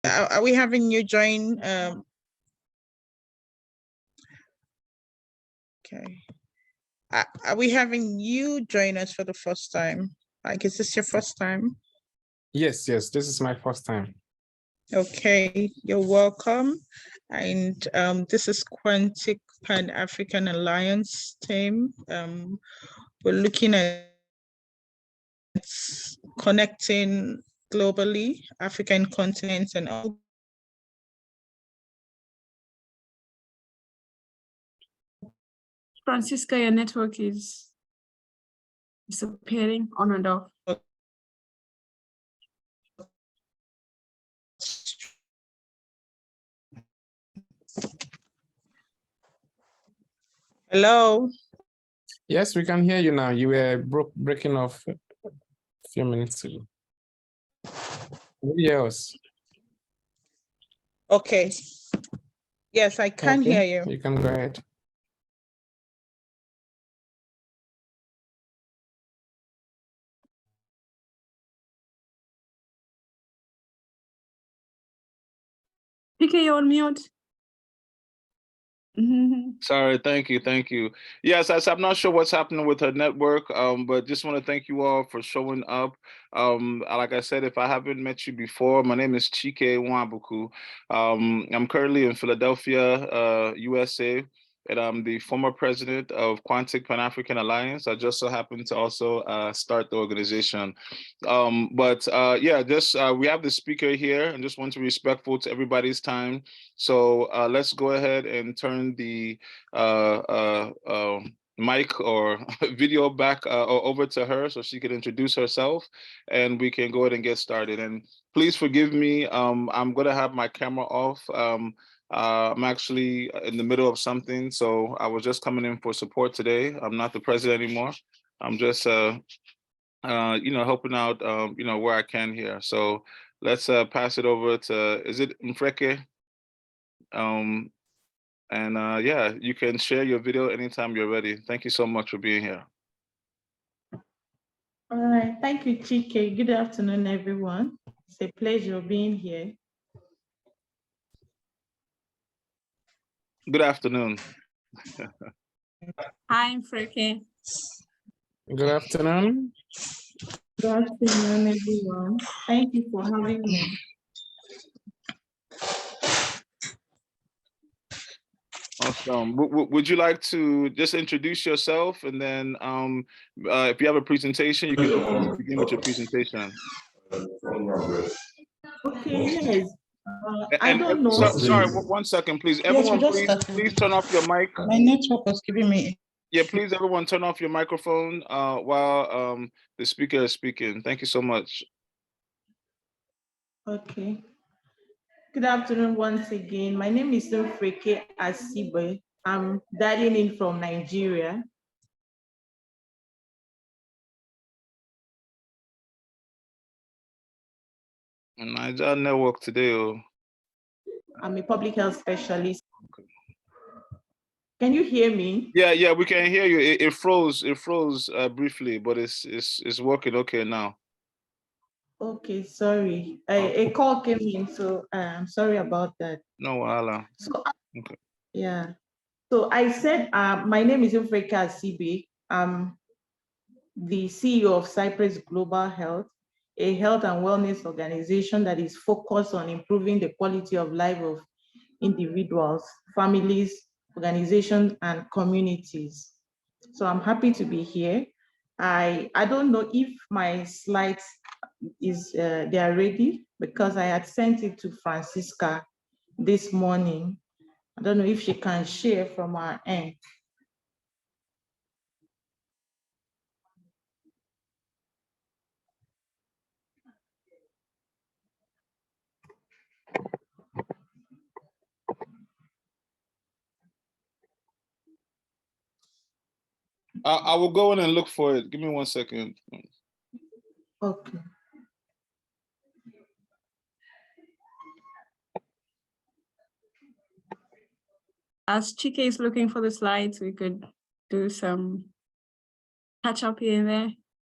Are we having you join? Okay. Are we having you join us for the first time? Like, is this your first time? Yes, this is my first time. Okay, you're welcome. And this is Quantic Pan-African Alliance team. We're looking at connecting globally, African continents and all. Francisca, your network is disappearing on and off. Hello. Yes, we can hear you now. You were breaking off a few minutes ago. Yes. Okay. Yes, I can hear you. You can go ahead. PK, you're on mute. Sorry, thank you. Yes, I'm not sure what's happening with her network, but just want to thank you all for showing up. Like I said, if I haven't met you before, my name is Chike Nwabuku. I'm currently in Philadelphia, USA, and I'm the former president of Quantic Pan-African Alliance. I just so happened to also start the organization. We have the speaker here, and just want to be respectful to everybody's time. So let's go ahead and turn the mic or video back over to her so she can introduce herself, and we can go ahead and get started. And please forgive me, I'm gonna have my camera off. I'm actually in the middle of something, so I was just coming in for support today. I'm not the president anymore. I'm just helping out where I can here. So let's pass it over to, is it Mfreke? Yeah, you can share your video anytime you're ready. Thank you so much for being here. All right, thank you, Chike. Good afternoon, everyone. It's a pleasure being here. Good afternoon. Hi, Mfreke. Good afternoon. Good afternoon, everyone. Thank you for having me. Awesome. Would you like to just introduce yourself, and then if you have a presentation, you can begin with your presentation. Okay, yes. I don't know. Sorry, 1 second, please. Everyone, please turn off your mic. My network was giving me. Yeah, please, everyone, turn off your microphone while the speaker is speaking. Thank you so much. Okay. Good afternoon once again. My name is Mfreke Asigbe. I'm dialing in from Nigeria. Niger network today. I'm a public health specialist. Okay. Can you hear me? Yeah, we can hear you. It froze briefly, but it's working okay now. Okay, sorry. A call came in, so I'm sorry about that. No, Allah. So, okay. Yeah. So I said, my name is Mfreke Asigbe. I'm the CEO of Cypress Global Health, a health and wellness organization that is focused on improving the quality of life of individuals, families, organizations, and communities. So I'm happy to be here. I don't know if my slides they are ready, because I had sent it to Francisca this morning. I don't know if she can share from our end. I will go in and look for it. Give me 1 second. Okay. As Chike is looking for the slides, we could do some catch up here and there.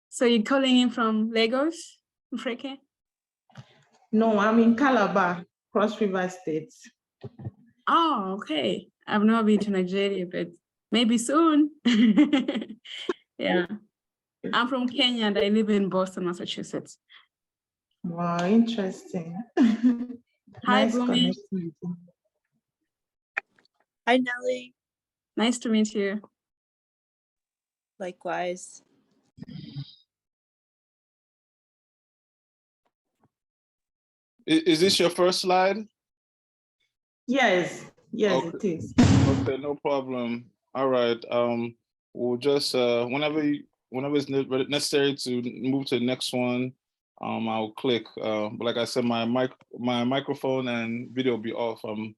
So you're calling in from Lagos, Mfreke? No, I'm in Calabar. Cross River State. Oh, okay. I've never been to Nigeria, but maybe soon. Yeah. I'm from Kenya and I live in Boston, Massachusetts. Wow, interesting. Hi, Nice Bumi. connecting with you. Hi, Nelly. Nice to meet you. Likewise. Is this your first slide? Yes, yes, Okay. it is. Okay, no problem. All right. We'll just whenever it's necessary to move to the next one, I'll click. But like I said, my microphone and video will be off. I'm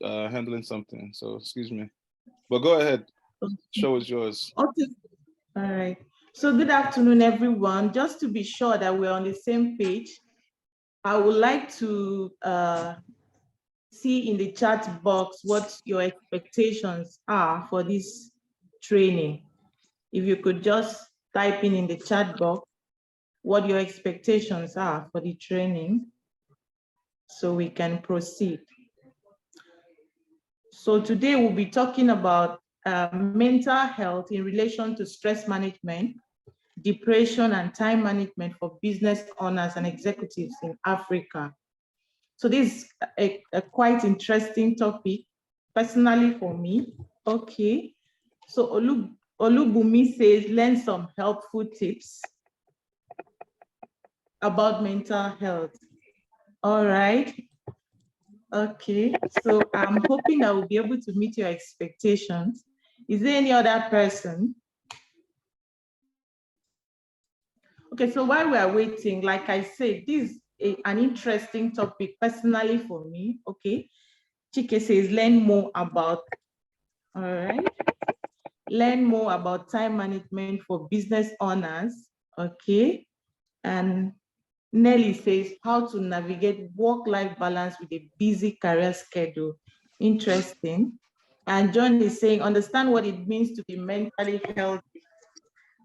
handling something, so excuse me. But go ahead. Show is yours. Okay. All right. So good afternoon, everyone. Just to be sure that we're on the same page, I would like to see in the chat box what your expectations are for this training. If you could just type in the chat box what your expectations are for the training so we can proceed. So today we'll be talking about mental health in relation to stress management, depression, and time management for business owners and executives in Africa. So this is a quite interesting topic, personally for me. Okay, so Olubumi says, learn some helpful tips about mental health. All right. Okay, so I'm hoping I will be able to meet your expectations. Is there any other person? Okay, so while we are waiting, like I said, this is an interesting topic personally for me. Okay, Chike says, learn more about, all right, learn more about time management for business owners. Okay, and Nelly says, how to navigate work-life balance with a busy career schedule. Interesting. And John is saying, understand what it means to be mentally healthy.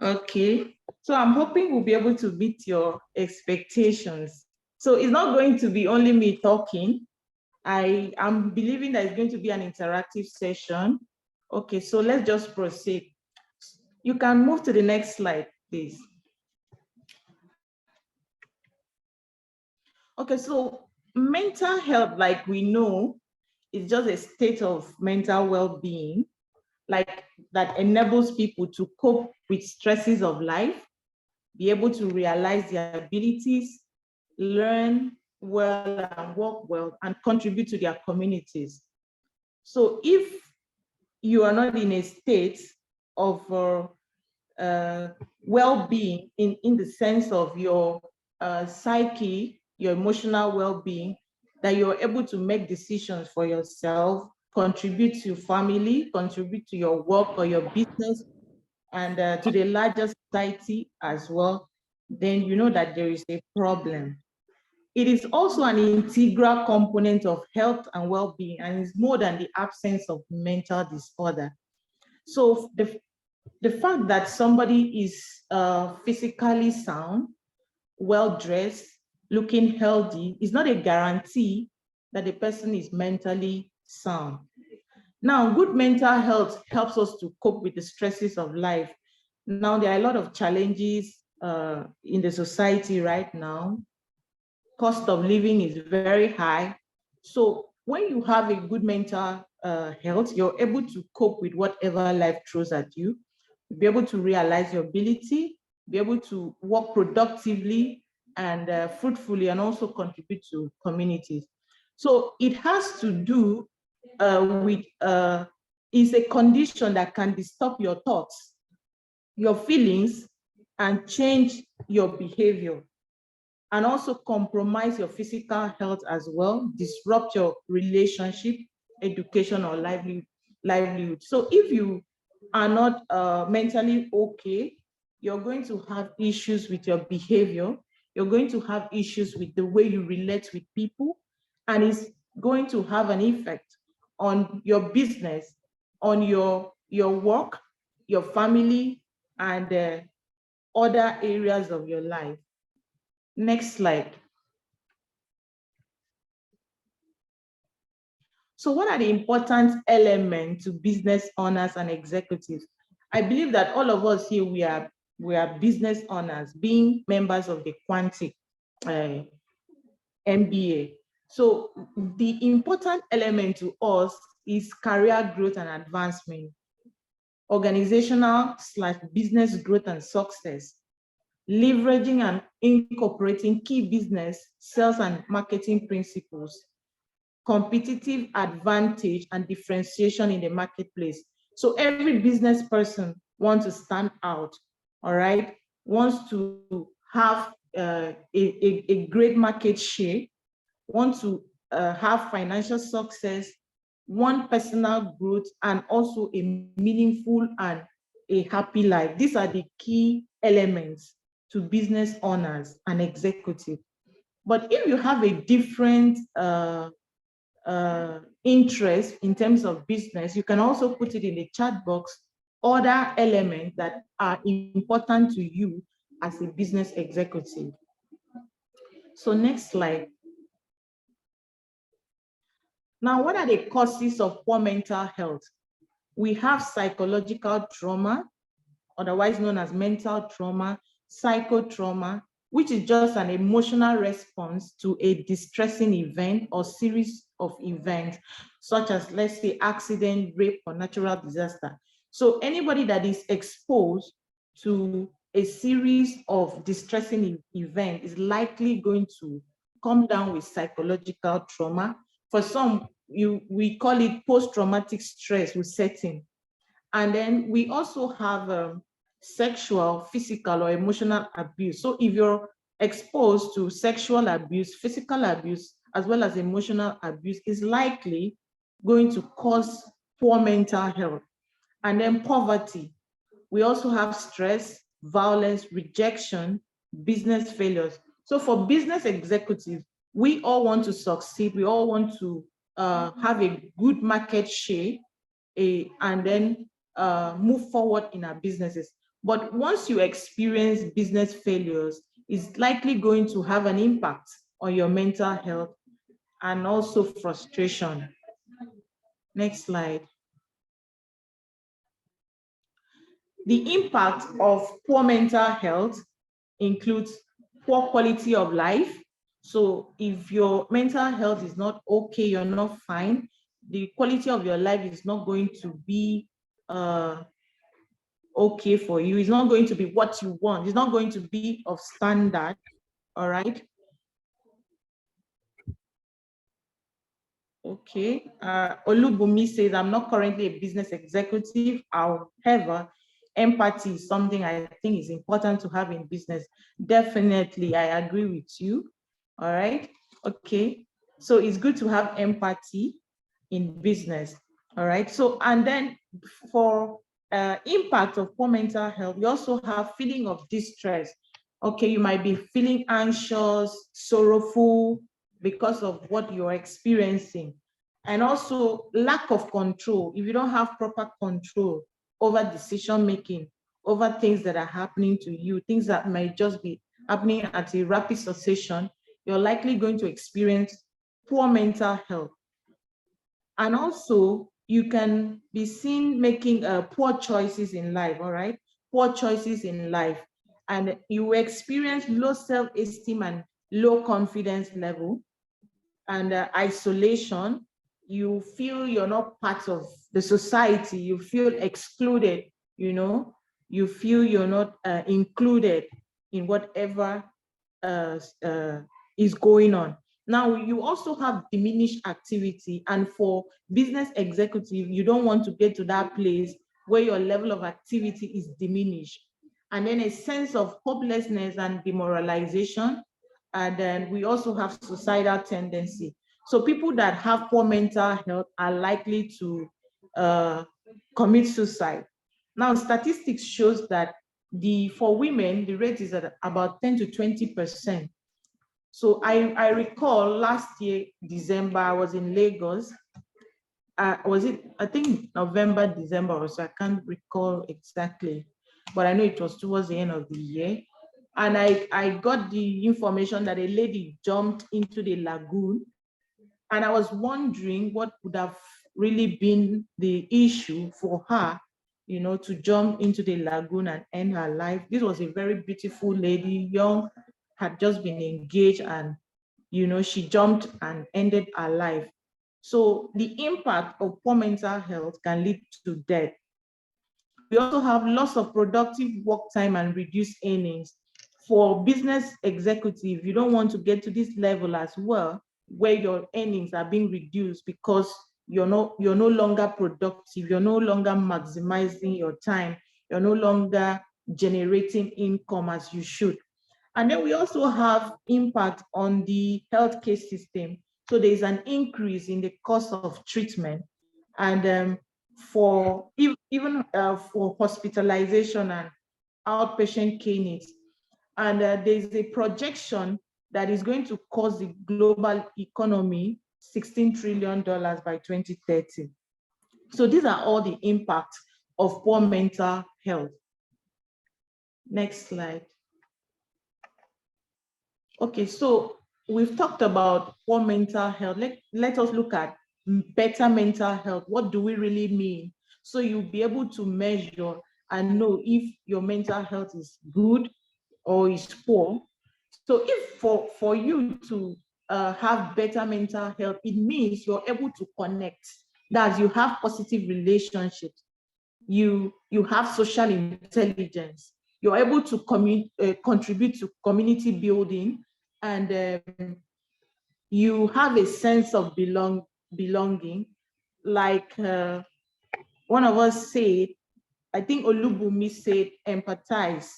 Okay, so I'm hoping we'll be able to meet your expectations. So it's not going to be only me talking. I am believing that it's going to be an interactive session. Okay, so let's just proceed. You can move to the next slide, please. Okay, so mental health, like we know, is just a state of mental well-being, like that enables people to cope with stresses of life, be able to realize their abilities, learn well and work well, and contribute to their communities. So if you are not in a state of well-being in the sense of your psyche, your emotional well-being, that you're able to make decisions for yourself, contribute to your family, contribute to your work or your business, and to the larger society as well, then you know that there is a problem. It is also an integral component of health and well-being, and is more than the absence of mental disorder. So the fact that somebody is physically sound, well-dressed, looking healthy is not a guarantee that the person is mentally sound. Now, good mental health helps us to cope with the stresses of life. Now, there are a lot of challenges in the society right now. Cost of living is very high. So when you have a good mental health, you're able to cope with whatever life throws at you, be able to realize your ability, be able to work productively and fruitfully, and also contribute to communities. So it has to do with, is a condition that can disturb your thoughts, your feelings, and change your behavior, and also compromise your physical health as well, disrupt your relationship, education, or livelihood. So if you are not mentally okay, you're going to have issues with your behavior, you're going to have issues with the way you relate with people, and it's going to have an effect on your business, on your work, your family, and other areas of your life. Next slide. So what are the important elements to business owners and executives? I believe that all of us here, we are business owners, being members of the Quantic MBA. So the important element to us is career growth and advancement, organizational/business growth and success, leveraging and incorporating key business, sales and marketing principles, competitive advantage and differentiation in the marketplace. So every business person wants to stand out, all right, wants to have a great market share, wants to have financial success, want personal growth, and also a meaningful and a happy life. These are the key elements to business owners and executives. But if you have a different interest in terms of business, you can also put it in the chat box, other elements that are important to you as a business executive. So next slide. Now, what are the causes of poor mental health? We have psychological trauma, otherwise known as mental trauma, psychotrauma, which is just an emotional response to a distressing event or series of events, such as, let's say, accident, rape, or natural disaster. So anybody that is exposed to a series of distressing events is likely going to come down with psychological trauma. For some, we call it post-traumatic stress will set in. And then we also have sexual, physical, or emotional abuse. So if you're exposed to sexual abuse, physical abuse, as well as emotional abuse, is likely going to cause poor mental health. And then poverty. We also have stress, violence, rejection, business failures. So for business executives, we all want to succeed. We all want to have a good market share and then move forward in our businesses. But once you experience business failures, it's likely going to have an impact on your mental health and also frustration. Next slide. The impact of poor mental health includes poor quality of life. So if your mental health is not okay, you're not fine, the quality of your life is not going to be okay for you. It's not going to be what you want. It's not going to be of standard, all right? Okay, Olubumi says, I'm not currently a business executive. However, empathy is something I think is important to have in business. Definitely, I agree with you. All right, okay. So it's good to have empathy in business. All right, so and then for impact of poor mental health, you also have feeling of distress. Okay, you might be feeling anxious, sorrowful because of what you're experiencing. And also lack of control. If you don't have proper control over decision-making, over things that are happening to you, things that might just be happening at a rapid succession, you're likely going to experience poor mental health. And also, you can be seen making poor choices in life, all right? Poor choices in life. And you experience low self-esteem and low confidence level and isolation. You feel you're not part of the society. You feel excluded, you know? You feel you're not included in whatever is going on. Now, you also have diminished activity, and for business executive, you don't want to get to that place where your level of activity is diminished. And then a sense of hopelessness and demoralization. And then we also have suicidal tendency. So people that have poor mental health are likely to commit suicide. Now, statistics shows that for women, the rate is at about 10 to 20%. So I recall last year, December, I was in Lagos. I think November, December, or so, I can't recall exactly, but I know it was towards the end of the year. And I got the information that a lady jumped into the lagoon And I was wondering what would have really been the issue for her, to jump into the lagoon and end her life. This was a very beautiful lady, young, had just been engaged, and she jumped and ended her life. So the impact of poor mental health can lead to death. We also have loss of productive work time and reduced earnings. For business executive, you don't want to get to this level as well, where your earnings are being reduced because you're no longer productive, you're no longer maximizing your time, you're no longer generating income as you should. And then we also have impact on the healthcare system. So there's an increase in the cost of treatment, and for even for hospitalization and outpatient care needs. And there's a projection that is going to cost the global economy $16 trillion by 2030. So these are all the impacts of poor mental health. Next slide. Okay, so we've talked about poor mental health. Let us look at better mental health. What do we really mean? So you'll be able to measure and know if your mental health is good or is poor. So if for you to have better mental health, it means you're able to connect. That you have positive relationships. You have social intelligence. You're able to contribute to community building, and you have a sense of belonging. Like one of us said, I think Olubumi said, empathize.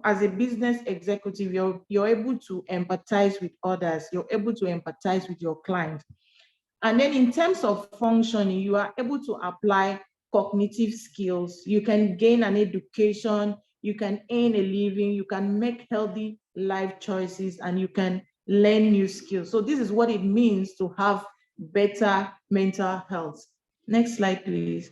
As a business executive, you're able to empathize with others. You're able to empathize with your clients. And then in terms of functioning, you are able to apply cognitive skills. You can gain an education, you can earn a living, you can make healthy life choices, and you can learn new skills. So this is what it means to have better mental health. Next slide, please.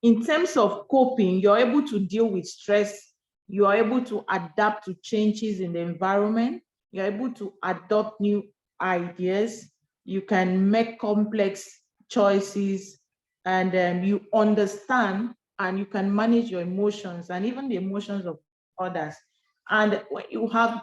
In terms of coping, you're able to deal with stress. You are able to adapt to changes in the environment. You're able to adopt new ideas. You can make complex choices, and you understand and you can manage your emotions and even the emotions of others. And when you have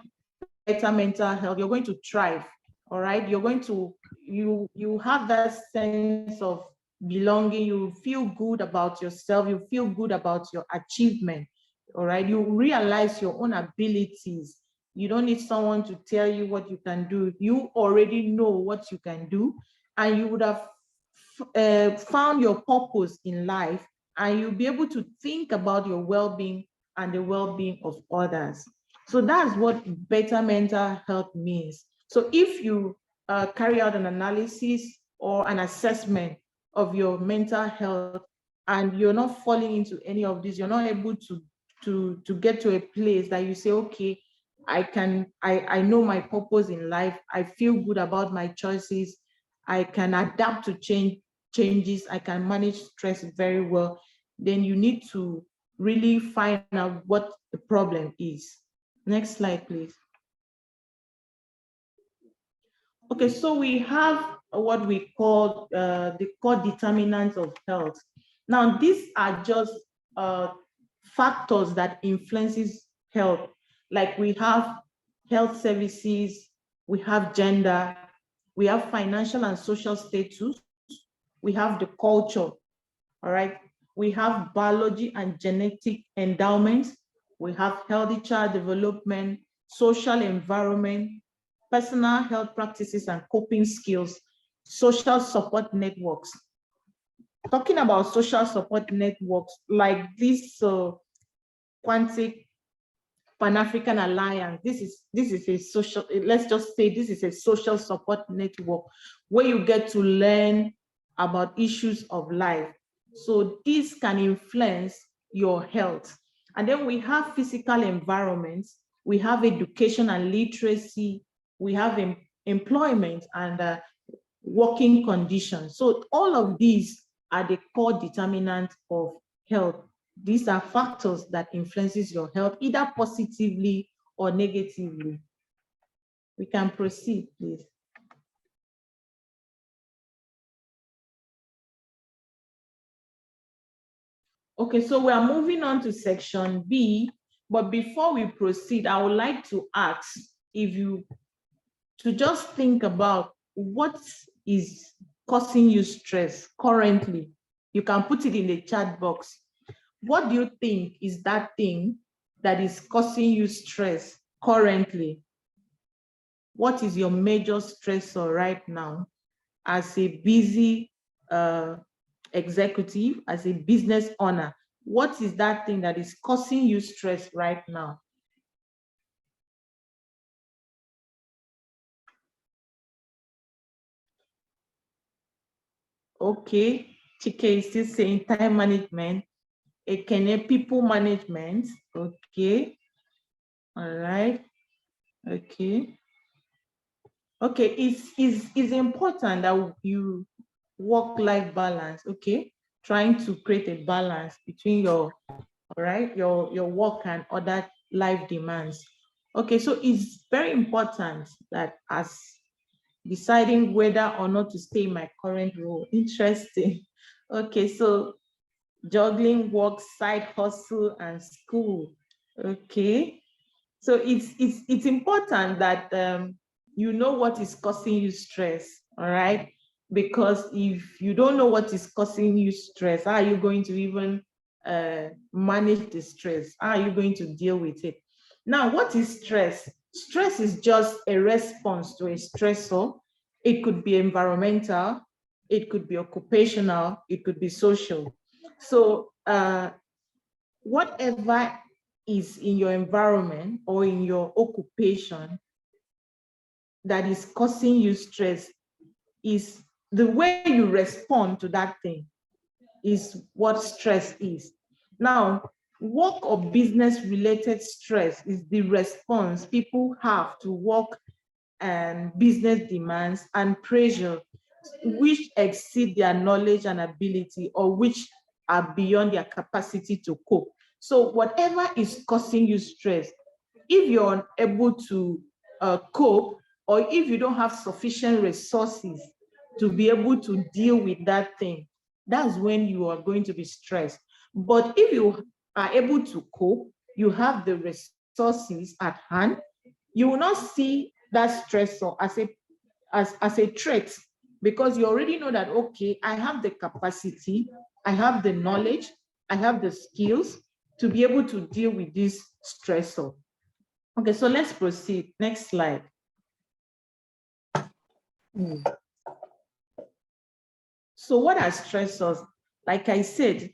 better mental health, you're going to thrive. All right, you're going to you have that sense of belonging. You feel good about yourself. You feel good about your achievement. All right, you realize your own abilities. You don't need someone to tell you what you can do. You already know what you can do, and you would have found your purpose in life, and you'll be able to think about your well-being and the well-being of others. So that's what better mental health means. So if you carry out an analysis or an assessment of your mental health and you're not falling into any of this, you're not able to get to a place that you say, okay, I know my purpose in life, I feel good about my choices, I can adapt to changes, I can manage stress very well, then you need to really find out what the problem is. Next slide, please. Okay, so we have what we call the core determinants of health. Now, these are just factors that influences health. Like we have health services, we have gender, we have financial and social status, we have the culture, all right? We have biology and genetic endowments, we have healthy child development, social environment, personal health practices and coping skills, social support networks. Talking about social support networks, like this Quantic Pan-African Alliance, this is a social, let's just say this is a social support network where you get to learn about issues of life. So this can influence your health. And then we have physical environments, we have education and literacy, we have employment and working conditions. So all of these are the core determinants of health. These are factors that influences your health, either positively or negatively. We can proceed, please. Okay, so we are moving on to section B, but before we proceed, I would like to ask if you to just think about what is causing you stress currently. You can put it in the chat box. What do you think is that thing that is causing you stress currently? What is your major stressor right now as a busy executive, as a business owner? What is that thing that is causing you stress right now? Okay, Chike is still saying time management. Ekene, people management. Okay, all right. Okay. Okay, it's important that you work-life balance, okay? Trying to create a balance between your, all right, your work and other life demands. Okay, so it's very important that as deciding whether or not to stay in my current role. Interesting. Okay, so juggling work, side hustle, and school. Okay, so it's important that you know what is causing you stress, all right? Because if you don't know what is causing you stress, how are you going to even manage the stress? How are you going to deal with it? Now, what is stress? Stress is just a response to a stressor. It could be environmental, it could be occupational, it could be social. So whatever is in your environment or in your occupation that is causing you stress, is the way you respond to that thing is what stress is. Now, work or business related stress is the response people have to work and business demands and pressure which exceed their knowledge and ability or which are beyond their capacity to cope. So whatever is causing you stress, if you're unable to cope, or if you don't have sufficient resources to be able to deal with that thing, that's when you are going to be stressed. But if you are able to cope, you have the resources at hand, you will not see that stressor as a threat, because you already know that, okay, I have the capacity, I have the knowledge, I have the skills to be able to deal with this stressor. Okay, so let's proceed. Next slide. So what are stressors? Like I said,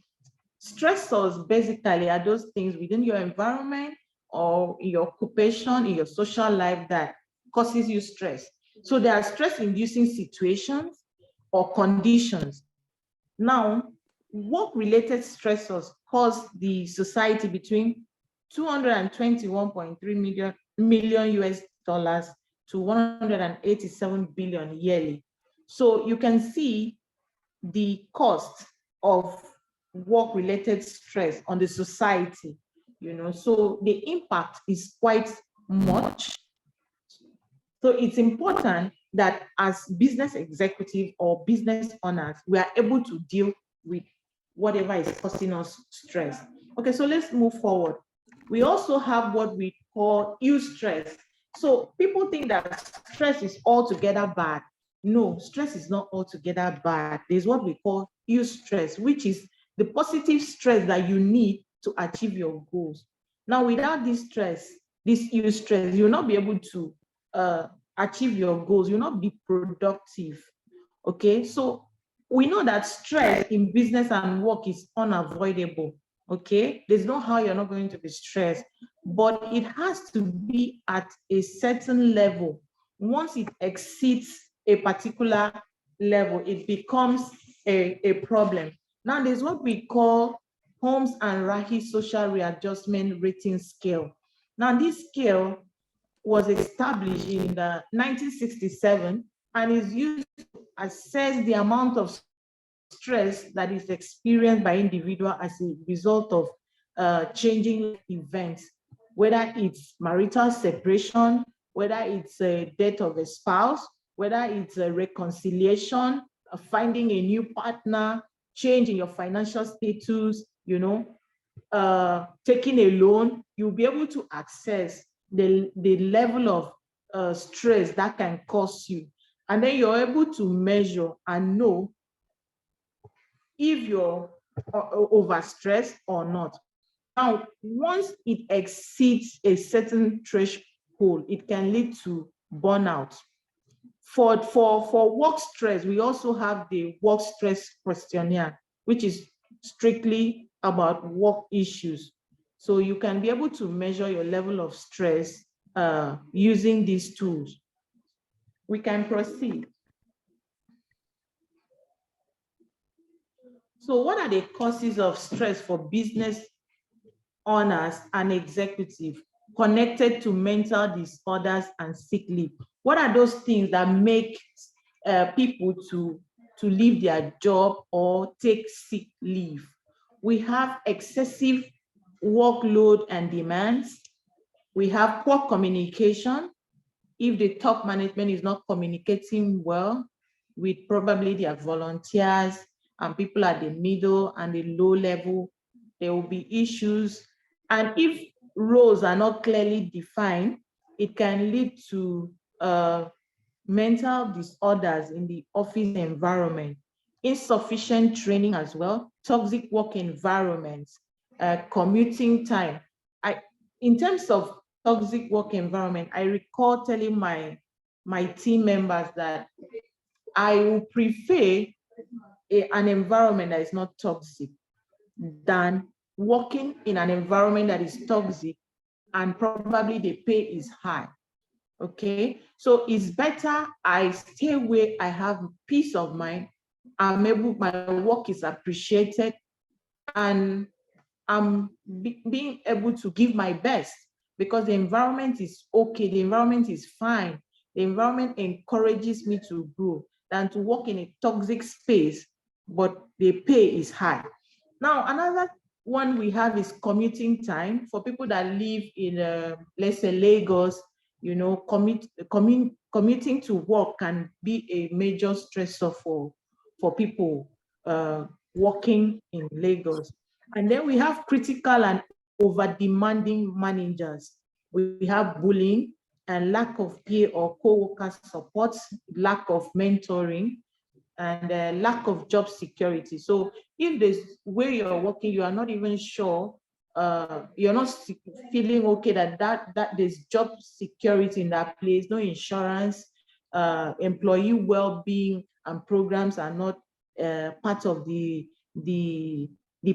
stressors basically are those things within your environment or in your occupation, in your social life that causes you stress. So there are stress-inducing situations or conditions. Now, work-related stressors cause the society between 221.3 million US dollars to 187 billion yearly. So you can see the cost of work-related stress on the society, you know, so the impact is quite much. So it's important that as business executive or business owners, we are able to deal with whatever is causing us stress. Okay, so let's move forward. We also have what we call eustress. So people think that stress is altogether bad. No, stress is not altogether bad. There's what we call eustress, which is the positive stress that you need to achieve your goals. Now, without this stress, this eustress, you'll not be able to achieve your goals. You'll not be productive. Okay, so we know that stress in business and work is unavoidable. Okay, there's no how you're not going to be stressed, but it has to be at a certain level. Once it exceeds a particular level, it becomes a problem. Now, there's what we call Holmes and Rahi Social Readjustment Rating Scale. Now, this scale was established in 1967 and is used to assess the amount of stress that is experienced by individual as a result of changing events, whether it's marital separation, whether it's a death of a spouse, whether it's a reconciliation, finding a new partner, change in your financial status, you know, taking a loan, you'll be able to access the level of stress that can cause you. And then you're able to measure and know if you're overstressed or not. Now, once it exceeds a certain threshold, it can lead to burnout. For work stress, we also have the work stress questionnaire, which is strictly about work issues. So you can be able to measure your level of stress using these tools. We can proceed. So what are the causes of stress for business owners and executives connected to mental disorders and sick leave? What are those things that make people to leave their job or take sick leave? We have excessive workload and demands. We have poor communication. If the top management is not communicating well with probably their volunteers and people at the middle and the low level, there will be issues. And if roles are not clearly defined, it can lead to mental disorders in the office environment, insufficient training as well, toxic work environments, commuting time. In terms of toxic work environment, I recall telling my team members that I would prefer an environment that is not toxic than working in an environment that is toxic and probably the pay is high. Okay, so it's better I stay where I have peace of mind. I'm able, my work is appreciated, and I'm being able to give my best because the environment is okay, the environment is fine, the environment encourages me to grow than to work in a toxic space, but the pay is high. Now, another one we have is commuting time. For people that live in, let's say, Lagos, you know, commuting to work can be a major stressor for people working in Lagos. And then we have critical and over-demanding managers. We have bullying and lack of peer or co-worker support, lack of mentoring, and lack of job security. So if there's where you're working, you are not even sure, you're not feeling okay that there's job security in that place, no insurance, employee well-being and programs are not part of the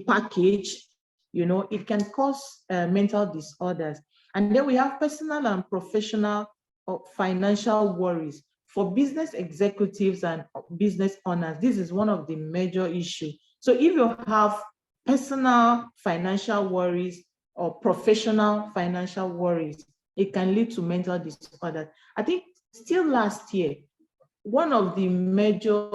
package, you know, it can cause mental disorders. And then we have personal and professional or financial worries. For business executives and business owners, this is one of the major issues. So if you have personal financial worries or professional financial worries, it can lead to mental disorders. I think still last year, one of the major,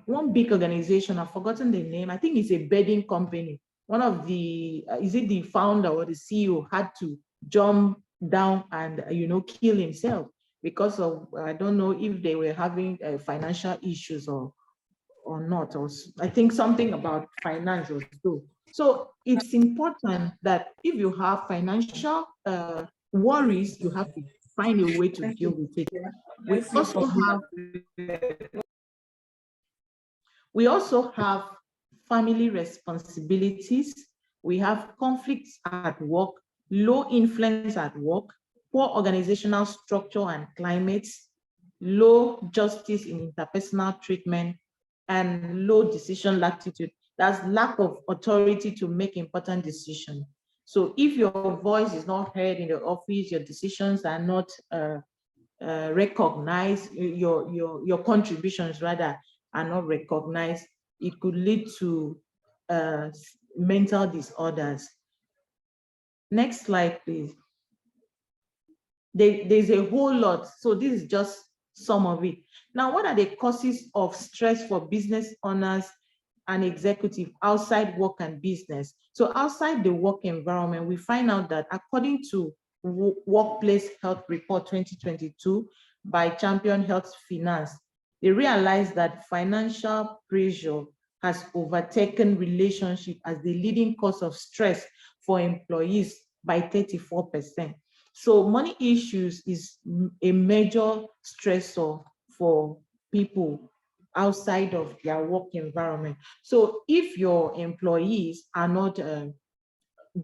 one big organization, I've forgotten the name, I think it's a bedding company. One of the, is it the founder or the CEO had to jump down and, you know, kill himself because of, I don't know if they were having financial issues or not, or I think something about finance or so. So it's important that if you have financial worries, you have to find a way to deal with it. We also have family responsibilities. We have conflicts at work, low influence at work, poor organizational structure and climates, low justice in interpersonal treatment, and low decision latitude. That's lack of authority to make important decisions. So if your voice is not heard in the office, your decisions are not recognized, your contributions rather are not recognized, it could lead to mental disorders. Next slide, please. There's a whole lot, so this is just some of it. Now, what are the causes of stress for business owners and executives outside work and business? So outside the work environment, we find out that according to Workplace Health Report 2022 by Champion Health Finance, they realized that financial pressure has overtaken relationship as the leading cause of stress for employees by 34%. So money issues is a major stressor for people outside of their work environment. So if your employees are not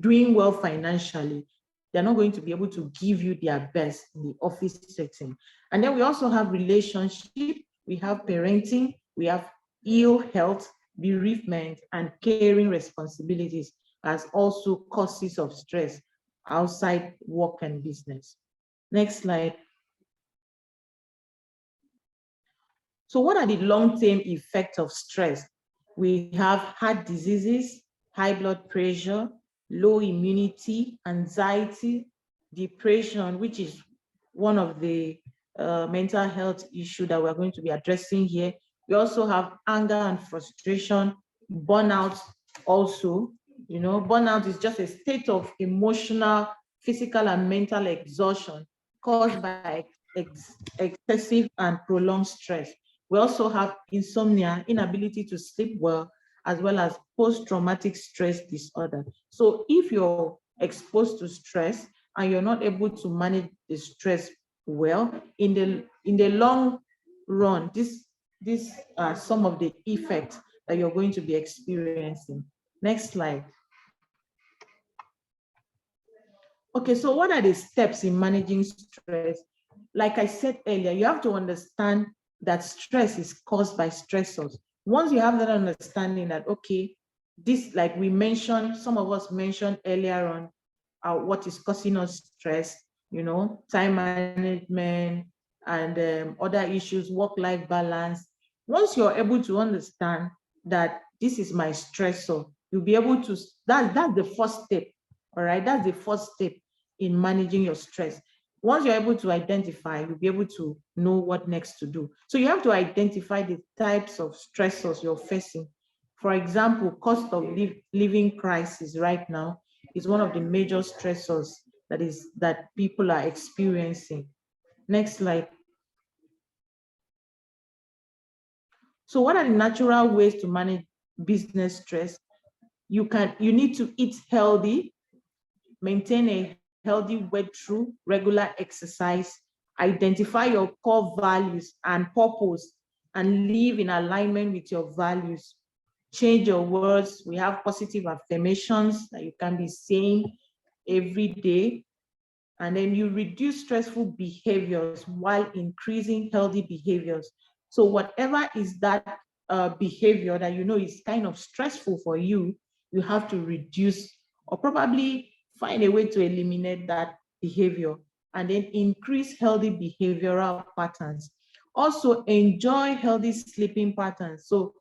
doing well financially, they're not going to be able to give you their best in the office setting. And then we also have relationship, we have parenting, we have ill health, bereavement, and caring responsibilities as also causes of stress outside work and business. Next slide. So what are the long-term effects of stress? We have heart diseases, high blood pressure, low immunity, anxiety, depression, which is one of the mental health issue that we're going to be addressing here. We also have anger and frustration, burnout also. You know, burnout is just a state of emotional, physical, and mental exhaustion caused by excessive and prolonged stress. We also have insomnia, inability to sleep well, as well as post-traumatic stress disorder. So if you're exposed to stress and you're not able to manage the stress well, in the long run, these are some of the effects that you're going to be experiencing. Next slide. Okay, so what are the steps in managing stress? Like I said earlier, you have to understand that stress is caused by stressors. Once you have that understanding that, okay, this, like we mentioned, some of us mentioned earlier on, what is causing us stress, you know, time management and other issues, work-life balance. Once you're able to understand that this is my stressor, you'll be able to, that's the first step, all right? That's the first step in managing your stress. Once you're able to identify, you'll be able to know what next to do. So you have to identify the types of stressors you're facing. For example, cost of living crisis right now is one of the major stressors that people are experiencing. Next slide. So what are the natural ways to manage business stress? You need to eat healthy, maintain a healthy weight through regular exercise, identify your core values and purpose, and live in alignment with your values. Change your words. We have positive affirmations that you can be saying every day. And then you reduce stressful behaviors while increasing healthy behaviors. So whatever is that behavior that you know is kind of stressful for you, you have to reduce or probably find a way to eliminate that behavior and then increase healthy behavioral patterns. Also enjoy healthy sleeping patterns. So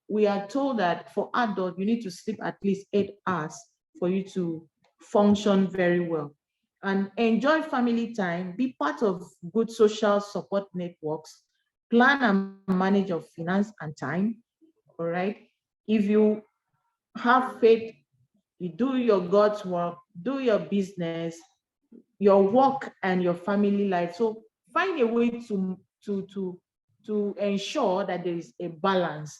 we are told that for adults, you need to sleep at least 8 hours for you to function very well. And enjoy family time, be part of good social support networks, plan and manage your finance and time, all right? If you have faith, you do your God's work, do your business, your work and your family life. So find a way to ensure that there is a balance.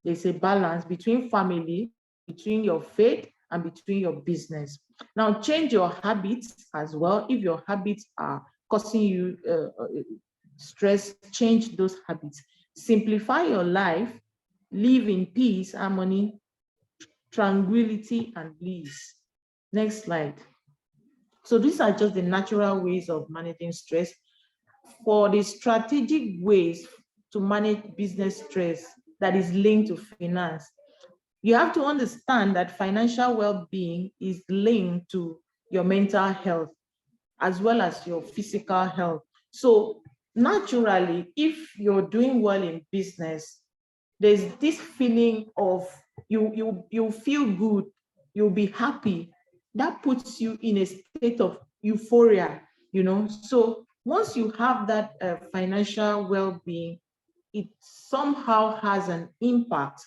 There's a balance between family, between your faith, and between your business. Now change your habits as well. If your habits are causing you stress, change those habits. Simplify your life, live in peace, harmony, tranquility, and bliss. Next slide. So these are just the natural ways of managing stress. For the strategic ways to manage business stress that is linked to finance, you have to understand that financial well-being is linked to your mental health as well as your physical health. So naturally, if you're doing well in business, there's this feeling of you feel good, you'll be happy. That puts you in a state of euphoria, you know. So once you have that financial well-being, it somehow has an impact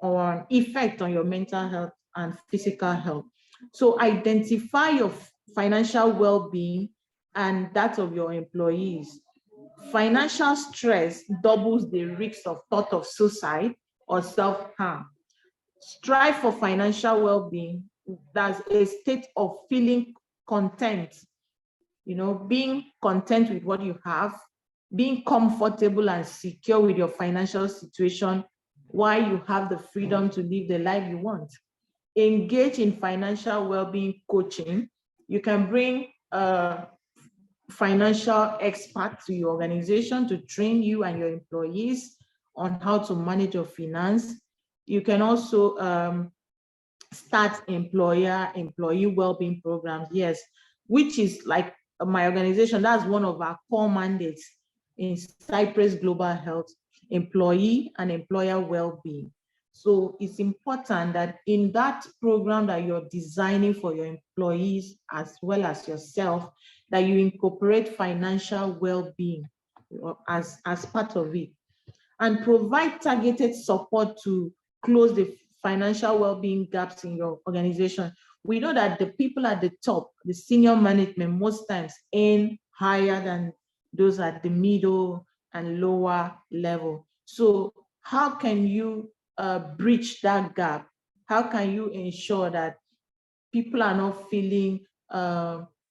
or an effect on your mental health and physical health. So identify your financial well-being and that of your employees. Financial stress doubles the risk of thought of suicide or self-harm. Strive for financial well-being. That's a state of feeling content, being content with what you have, being comfortable and secure with your financial situation while you have the freedom to live the life you want. Engage in financial well-being coaching. You can bring a financial expert to your organization to train you and your employees on how to manage your finance. You can also start employee well-being programs, yes, which is like my organization. That's one of our core mandates in Cypress Global Health, employee and employer well-being. So it's important that in that program that you're designing for your employees as well as yourself, that you incorporate financial well-being as part of it, and provide targeted support to close the financial well-being gaps in your organization. We know that the people at the top, the senior management, most times earn higher than those at the middle and lower level. So how can you bridge that gap? How can you ensure that people are not feeling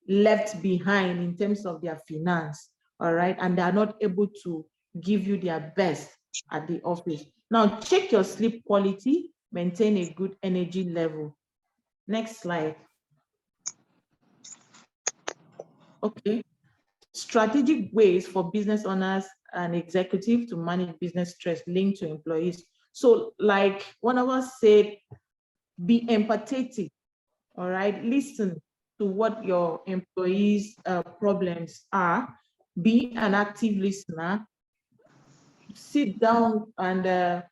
left behind in terms of their finance, all right? And they are not able to give you their best at the office. Now, check your sleep quality, maintain a good energy level. Next slide. Okay. Strategic ways for business owners and executives to manage business stress linked to employees. So like one of us said, be empathetic, all right? Listen to what your employees' problems are. Be an active listener. Sit down and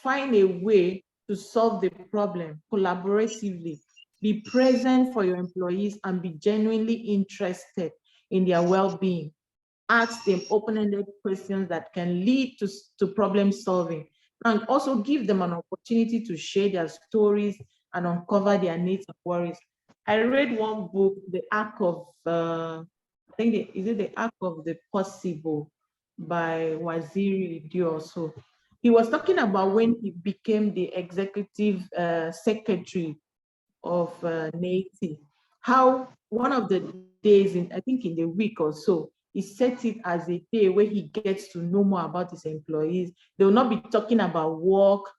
find a way to solve the problem collaboratively. Be present for your employees and be genuinely interested in their well-being. Ask them open-ended questions that can lead to problem solving, and also give them an opportunity to share their stories and uncover their needs and worries. I read one book, The Arc of, I think, is it The Arc of the Possible by Waziri Dioso. He was talking about when he became the executive secretary of NATI, how one of the days, I think in the week or so, he set it as a day where he gets to know more about his employees. They will not be talking about work.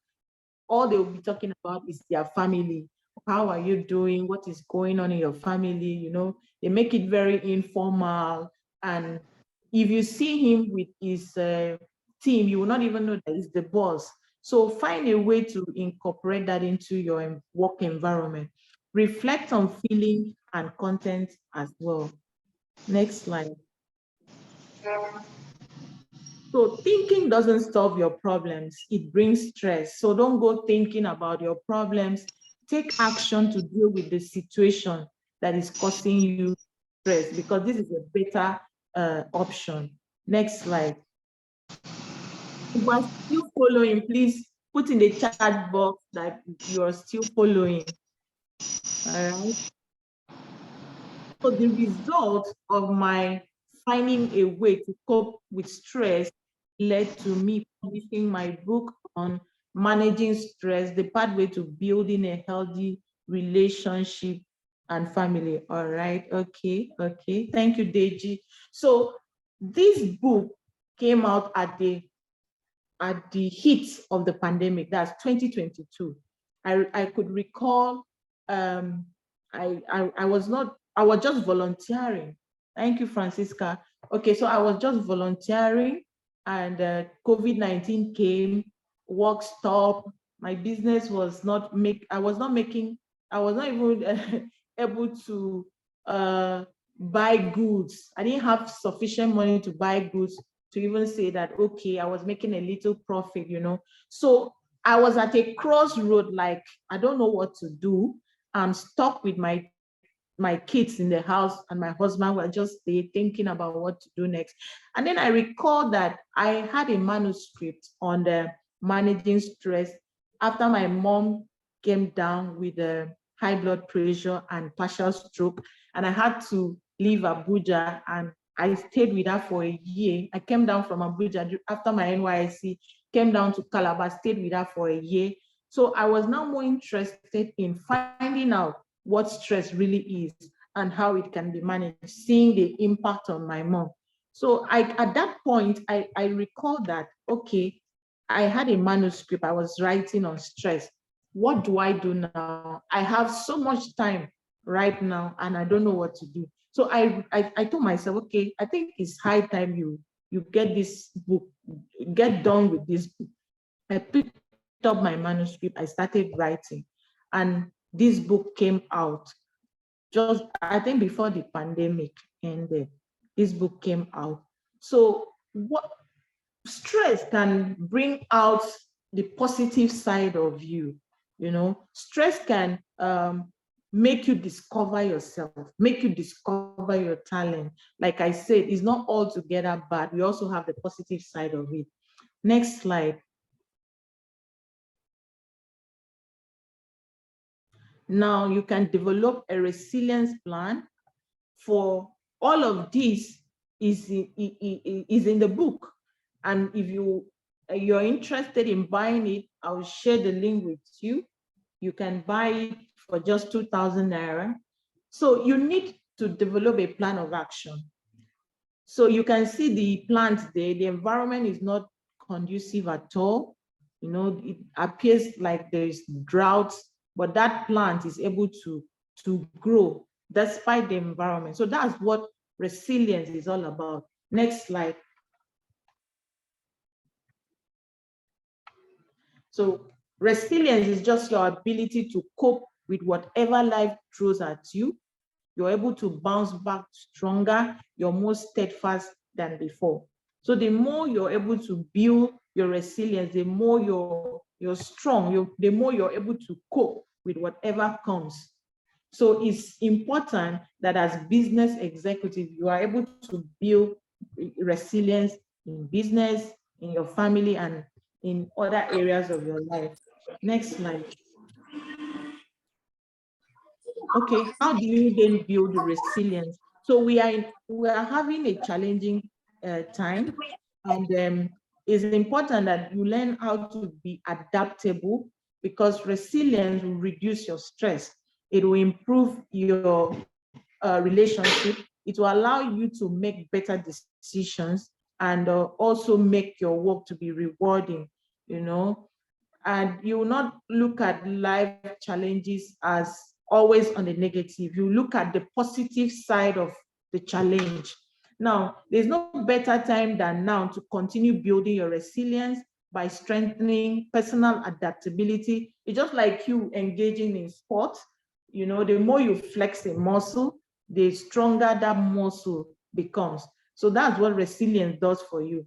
All they will be talking about is their family. How are you doing? What is going on in your family? They make it very informal. And if you see him with his team, you will not even know that he's the boss. So find a way to incorporate that into your work environment. Reflect on feeling and content as well. Next slide. So thinking doesn't solve your problems, it brings stress. So don't go thinking about your problems. Take action to deal with the situation that is causing you stress, because this is a better option. Next slide. If you are still following, please put in the chat box that you are still following. All right. So the result of my finding a way to cope with stress led to me publishing my book on managing stress, the pathway to building a healthy relationship and family. All right, okay. Thank you, Deji. So this book came out at the heat of the pandemic. That's 2022. I could recall I was just volunteering. Thank you, Francisca. Okay, so I was just volunteering and COVID-19 came, work stopped. My business was not I was not even able to buy goods. I didn't have sufficient money to buy goods to even say that, okay, I was making a little profit, So I was at a crossroad, like, I don't know what to do. I'm stuck with my kids in the house, and my husband were just there thinking about what to do next. And then I recall that I had a manuscript on the managing stress after my mom came down with high blood pressure and partial stroke. and I had to leave Abuja, and I stayed with her for a year. I came down from Abuja after my NYSC, came down to Calabar, stayed with her for a year. So I was now more interested in finding out what stress really is and how it can be managed, seeing the impact on my mom. So at that point, I recall that, okay, I had a manuscript I was writing on stress. What do I do now? I have so much time right now and I don't know what to do. So I told myself, okay, I think it's high time you get this book, get done with this book. I picked up my manuscript, I started writing, and this book came out just, I think, before the pandemic ended. This book came out. So what stress can bring out the positive side of you, you know. Stress can make you discover yourself, make you discover your talent. Like I said, it's not altogether bad. We also have the positive side of it. Next slide. Now you can develop a resilience plan. For all of this is in the book. And if you're interested in buying it, I'll share the link with you. You can buy it for just 2,000 Naira. So you need to develop a plan of action. So you can see the plants there, the environment is not conducive at all. You know, it appears like there's drought, but that plant is able to grow despite the environment. So that's what resilience is all about. Next slide. So resilience is just your ability to cope with whatever life throws at you. You're able to bounce back stronger, you're more steadfast than before. So the more you're able to build your resilience, the more you're strong, the more you're able to cope with whatever comes. So it's important that as business executive, you are able to build resilience in business, in your family, and in other areas of your life. Next slide. Okay, how do you then build resilience? So we are having a challenging time, and it's important that you learn how to be adaptable, because resilience will reduce your stress. It will improve your relationship. It will allow you to make better decisions, and also make your work to be rewarding, you know. And you will not look at life challenges as always on the negative. You look at the positive side of the challenge. Now, there's no better time than now to continue building your resilience by strengthening personal adaptability. It's just like you engaging in sports. You know, the more you flex a muscle, the stronger that muscle becomes. So that's what resilience does for you.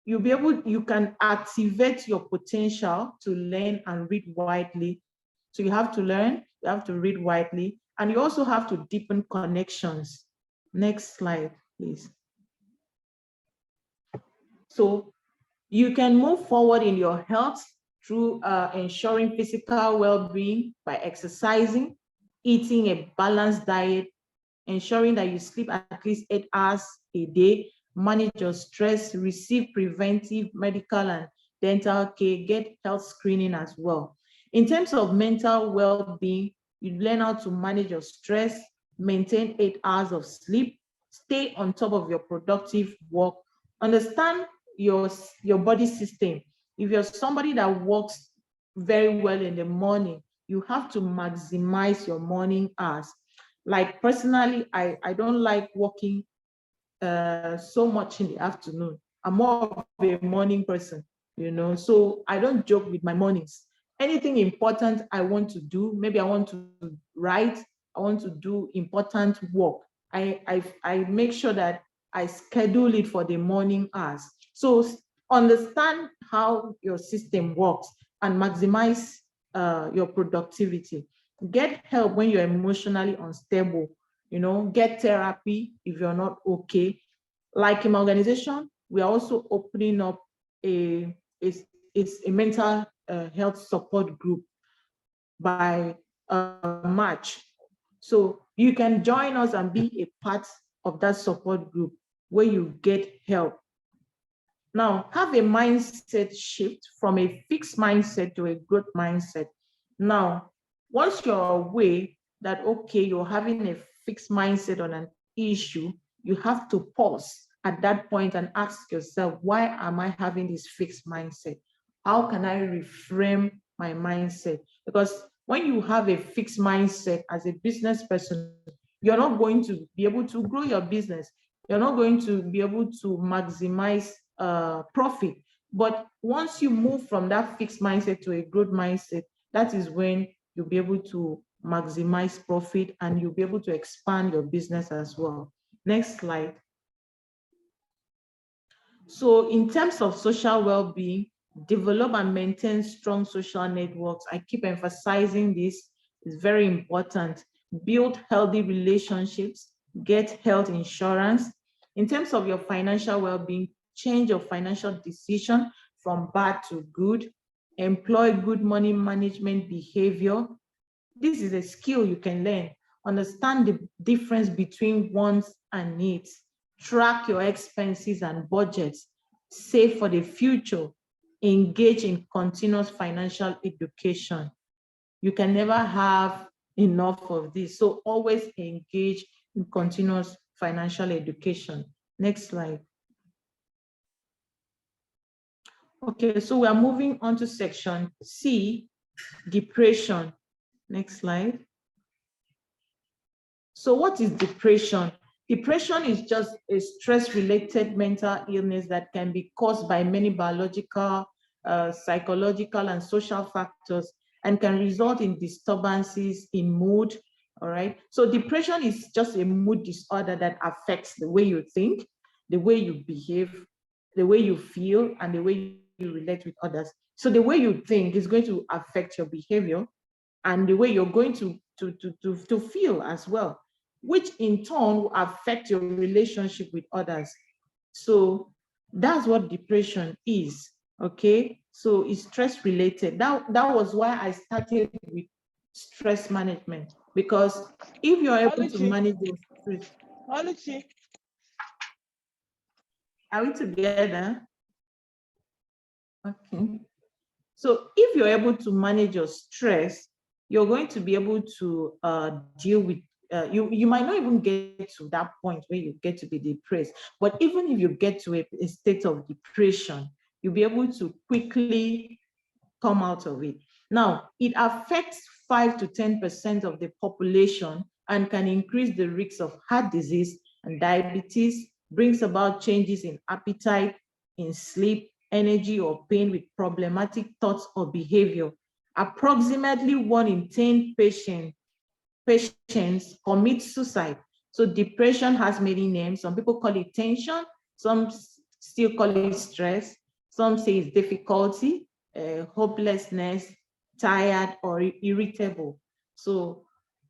You can activate your potential to learn and read widely. So you have to learn, you have to read widely, and you also have to deepen connections. Next slide, please. So you can move forward in your health through ensuring physical well-being by exercising, eating a balanced diet, ensuring that you sleep at least 8 hours a day, manage your stress, receive preventive medical and dental care, get health screening as well. In terms of mental well-being, you learn how to manage your stress, maintain 8 hours of sleep, stay on top of your productive work, understand your body system. If you're somebody that works very well in the morning, you have to maximize your morning hours. Like personally, I don't like working so much in the afternoon. I'm more of a morning person, you know, so I don't joke with my mornings. Anything important I want to do, maybe I want to write, I want to do important work, I make sure that I schedule it for the morning hours. So understand how your system works and maximize your productivity. Get help when you're emotionally unstable. You know, get therapy if you're not okay. Like in my organization, we are also opening up a mental health support group by March. So you can join us and be a part of that support group where you get help. Now, have a mindset shift from a fixed mindset to a growth mindset. Now, once you're aware that, okay, you're having a fixed mindset on an issue, you have to pause at that point and ask yourself, why am I having this fixed mindset? How can I reframe my mindset? Because when you have a fixed mindset as a business person, you're not going to be able to grow your business. You're not going to be able to maximize profit. But once you move from that fixed mindset to a growth mindset, that is when you'll be able to maximize profit and you'll be able to expand your business as well. Next slide. So in terms of social well-being, develop and maintain strong social networks. I keep emphasizing this, it's very important. Build healthy relationships, get health insurance. In terms of your financial well-being, change your financial decision from bad to good. Employ good money management behavior. This is a skill you can learn. Understand the difference between wants and needs. Track your expenses and budgets. Save for the future. Engage in continuous financial education. You can never have enough of this. So always engage in continuous financial education. Next slide. Okay, so we are moving on to section C, depression. Next slide. So what is depression? Depression is just a stress-related mental illness that can be caused by many biological, psychological, and social factors and can result in disturbances in mood, all right? So depression is just a mood disorder that affects the way you think, the way you behave, the way you feel, and the way you relate with others. So the way you think is going to affect your behavior and the way you're going to feel as well, which in turn will affect your relationship with others. So that's what depression is, okay? So it's stress related. That was why I started with stress management, because if you're able to manage your stress, are we together? Okay. So if you're able to manage your stress, you're going to be able to deal with, you might not even get to that point where you get to be depressed, but even if you get to a state of depression, you'll be able to quickly come out of it. Now, it affects 5 to 10% of the population and can increase the risk of heart disease and diabetes, brings about changes in appetite, in sleep, energy, or pain with problematic thoughts or behavior. Approximately 1 in 10 patients commit suicide. So depression has many names. Some people call it tension, some still call it stress, some say it's difficulty, hopelessness, tired, or irritable. So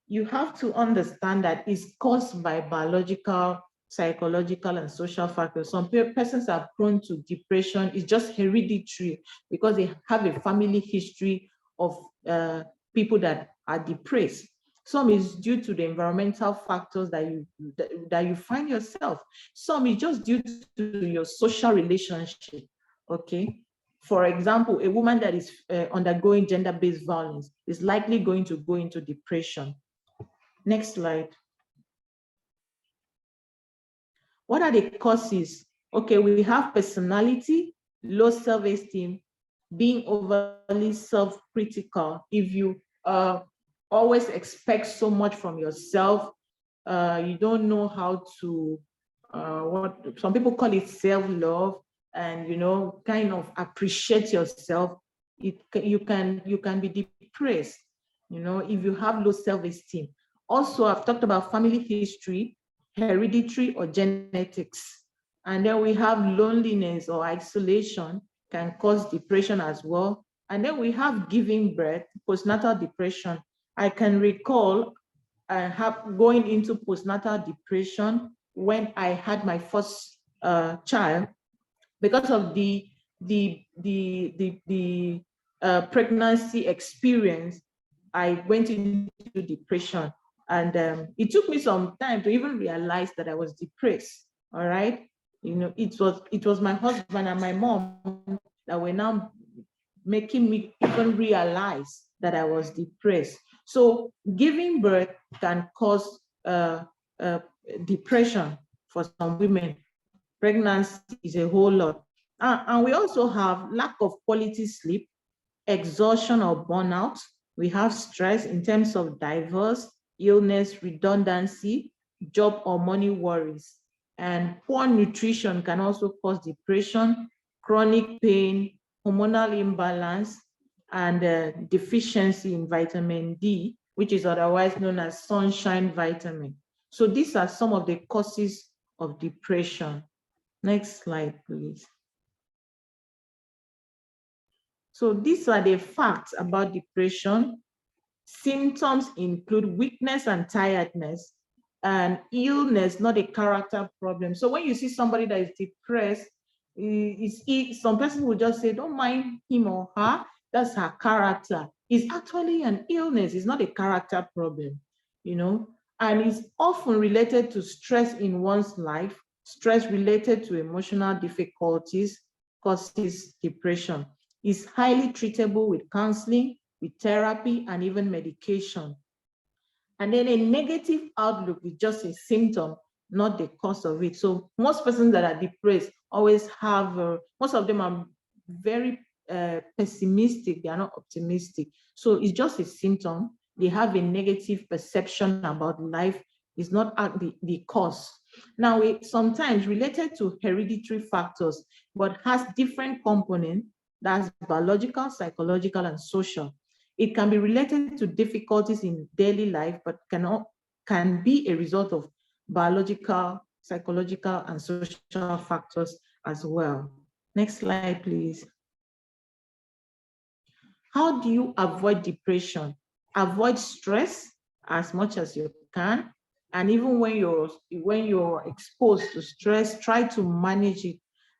you have to understand that it's caused by biological, psychological, and social factors. Some persons are prone to depression. It's just hereditary because they have a family history of people that are depressed. Some is due to the environmental factors that you find yourself. Some is just due to your social relationship, okay? For example, a woman that is undergoing gender-based violence is likely going to go into depression. Next slide. What are the causes? Okay, we have personality, low self-esteem, being overly self-critical. If you always expect so much from yourself, you don't know how to, what some people call it self-love, and kind of appreciate yourself. You can be depressed, if you have low self-esteem. Also, I've talked about family history, hereditary or genetics. And then we have loneliness or isolation can cause depression as well. And then we have giving birth, postnatal depression. I can recall going into postnatal depression when I had my first child because of the pregnancy experience. I went into depression. And it took me some time to even realize that I was depressed. All right. You know, it was my husband and my mom that were now making me even realize that I was depressed. So giving birth can cause depression for some women. Pregnancy is a whole lot. And we also have lack of quality sleep, exhaustion or burnout. We have stress in terms of diverse illness, redundancy, job or money worries. And poor nutrition can also cause depression, chronic pain, hormonal imbalance, and deficiency in vitamin D, which is otherwise known as sunshine vitamin. So these are some of the causes of depression. Next slide, please. So these are the facts about depression. Symptoms include weakness and tiredness, and illness, not a character problem. So when you see somebody that is depressed, some person will just say, don't mind him or her, that's her character. It's actually an illness, it's not a character problem, you know, and it's often related to stress in one's life. Stress related to emotional difficulties causes depression. It's highly treatable with counseling, with therapy, and even medication. And then a negative outlook is just a symptom, not the cause of it. So most persons that are depressed always have, most of them are very pessimistic, they are not optimistic. So it's just a symptom. They have a negative perception about life. It's not the cause. Now, it's sometimes related to hereditary factors, but has different components. That's biological, psychological, and social. It can be related to difficulties in daily life, but can be a result of biological, psychological, and social factors as well. Next slide, please. How do you avoid depression? Avoid stress as much as you can. And even when you're exposed to stress, try to manage it.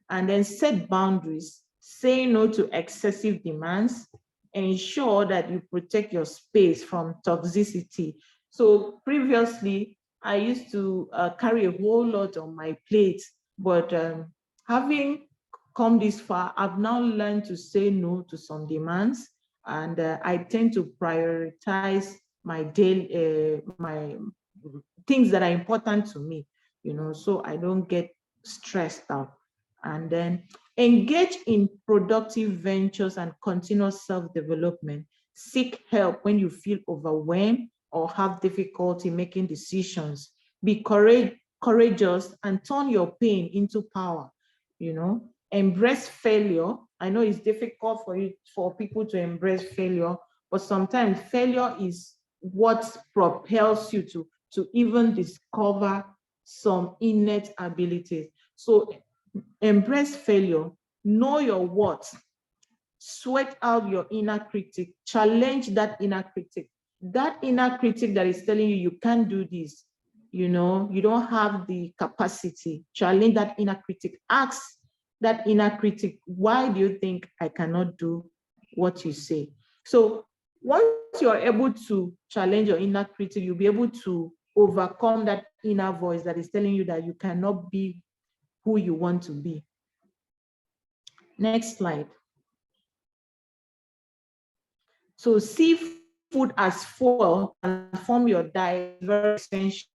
And then set boundaries. Say no to excessive demands. Ensure that you protect your space from toxicity. So previously, I used to carry a whole lot on my plate, but having come this far, I've now learned to say no to some demands, and I tend to prioritize my daily, my things that are important to me, you know, so I don't get stressed out. And then engage in productive ventures and continuous self-development. Seek help when you feel overwhelmed or have difficulty making decisions. Be courageous and turn your pain into power, you know. Embrace failure. I know it's difficult for people to embrace failure, but sometimes failure is what propels you to even discover some innate abilities. So embrace failure, know your worth, sweat out your inner critic, challenge that inner critic. That inner critic that is telling you you can't do this, you know, you don't have the capacity. Challenge that inner critic. Ask that inner critic, why do you think I cannot do what you say? So once you're able to challenge your inner critic, you'll be able to overcome that inner voice that is telling you that you cannot be who you want to be. Next slide. So see food as fuel and transform your diet, very essential.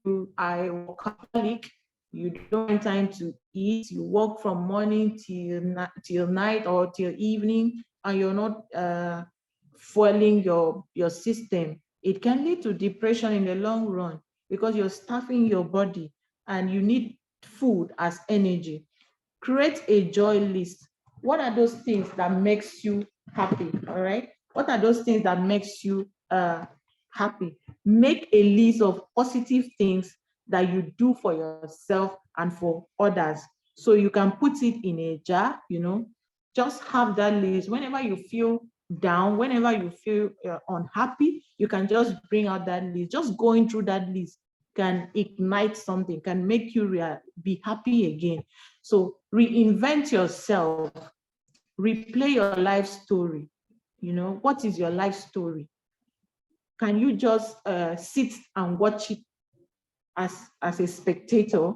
You are a workaholic, you don't have time to eat, you work from morning till night or till evening, and you're not fueling your system. It can lead to depression in the long run because you're starving your body and you need food as energy. Create a joy list. What are those things that makes you happy? All right. What are those things that makes you happy? Make a list of positive things that you do for yourself and for others. So you can put it in a jar, you know, just have that list. Whenever you feel down, whenever you feel unhappy, you can just bring out that list. Just going through that list can ignite something, can make you be happy again. So reinvent yourself, replay your life story. You know, what is your life story? can you just sit and watch it as a spectator?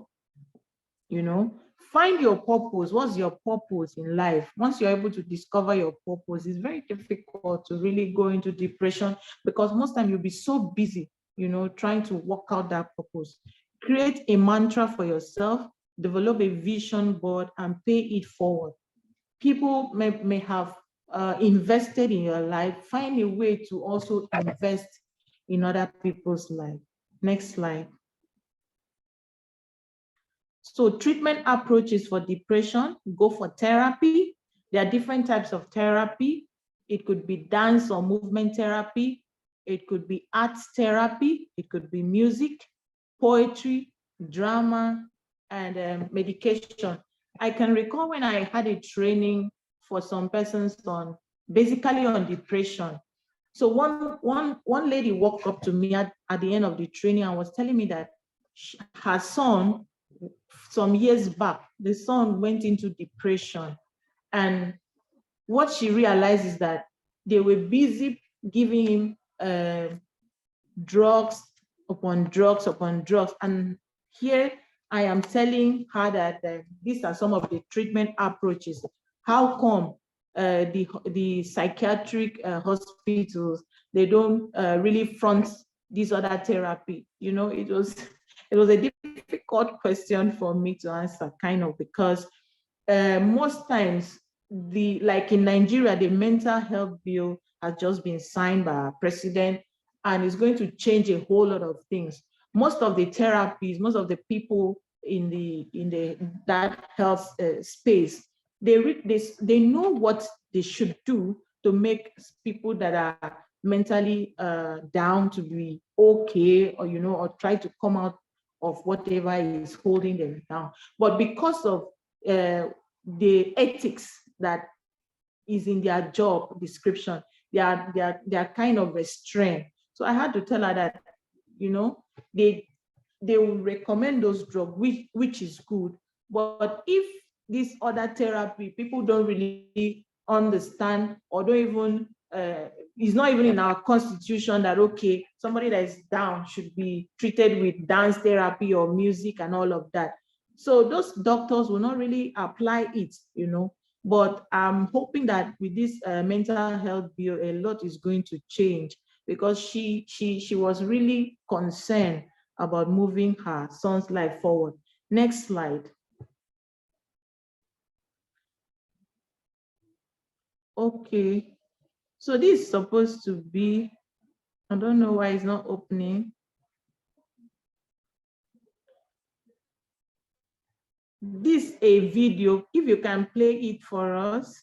You know, find your purpose. What's your purpose in life? Once you're able to discover your purpose, it's very difficult to really go into depression, because most time you'll be so busy, you know, trying to work out that purpose. Create a mantra for yourself, develop a vision board, and pay it forward. People may have invested in your life. Find a way to also invest in other people's life. Next slide. So treatment approaches for depression: go for therapy. There are different types of therapy. It could be dance or movement therapy. It could be arts therapy. It could be music, poetry, drama, and medication. I can recall when I had a training for some persons on, basically on depression. So one lady walked up to me at the end of the training and was telling me that her son, some years back, the son went into depression. And what she realized is that they were busy giving him drugs upon drugs upon drugs. And here I am telling her that these are some of the treatment approaches. How come the psychiatric hospitals, they don't really front this other therapy? You know, it was a difficult question for me to answer, kind of, because most times, like in Nigeria, the mental health bill has just been signed by our president, and it's going to change a whole lot of things. Most of the therapies, most of the people in that health space, they know what they should do to make people that are mentally down to be okay, or, you know, or try to come out of whatever is holding them down. But because of the ethics that is in their job description, they are kind of restrained. So I had to tell her that, you know, they will recommend those drugs, which is good. But if this other therapy, people don't really understand, or don't even, it's not even in our constitution that, okay, somebody that is down should be treated with dance therapy or music and all of that. So those doctors will not really apply it, you know. But I'm hoping that with this mental health bill, a lot is going to change, because she was really concerned about moving her son's life forward. Next slide. Okay, so this is supposed to be, I don't know why it's not opening. This a video, if you can play it for us.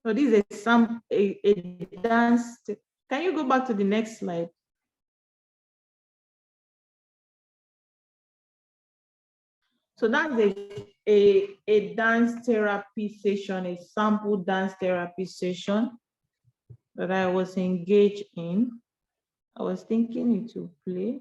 So this is a dance. Can you go back to the next slide? So that's a dance therapy session, a sample dance therapy session that I was engaged in. I was thinking it would play.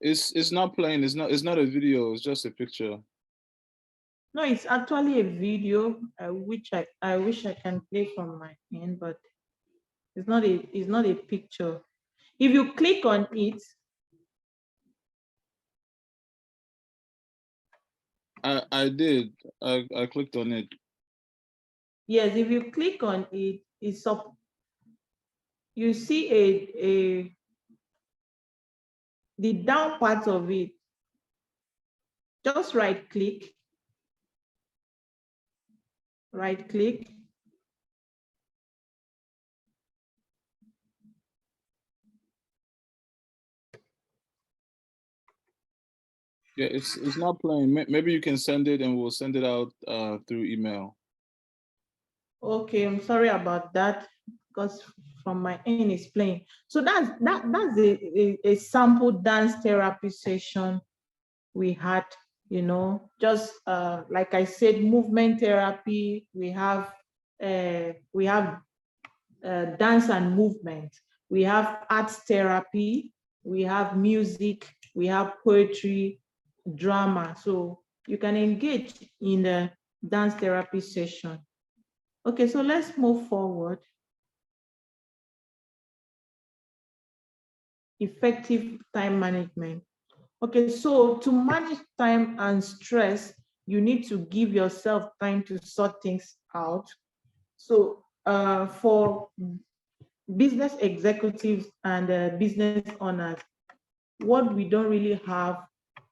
It's not playing. It's not a video. It's just a picture. No, it's actually a video, which I wish I can play from my end, but it's not a picture. If you click on it, I did. I clicked on it. yes, if you click on it, it's up. You see the down part of it. Just right click. Right click. Yeah, it's not playing. Maybe you can send it and we'll send it out through email. Okay, I'm sorry about that, because from my end it's playing. So that's a sample dance therapy session we had, you know, just like I said, movement therapy. We have dance and movement. We have arts therapy. We have music. We have poetry. drama. So you can engage in a dance therapy session. Okay, so let's move forward. Effective time management. Okay, so to manage time and stress, you need to give yourself time to sort things out. So for business executives and business owners, what we don't really have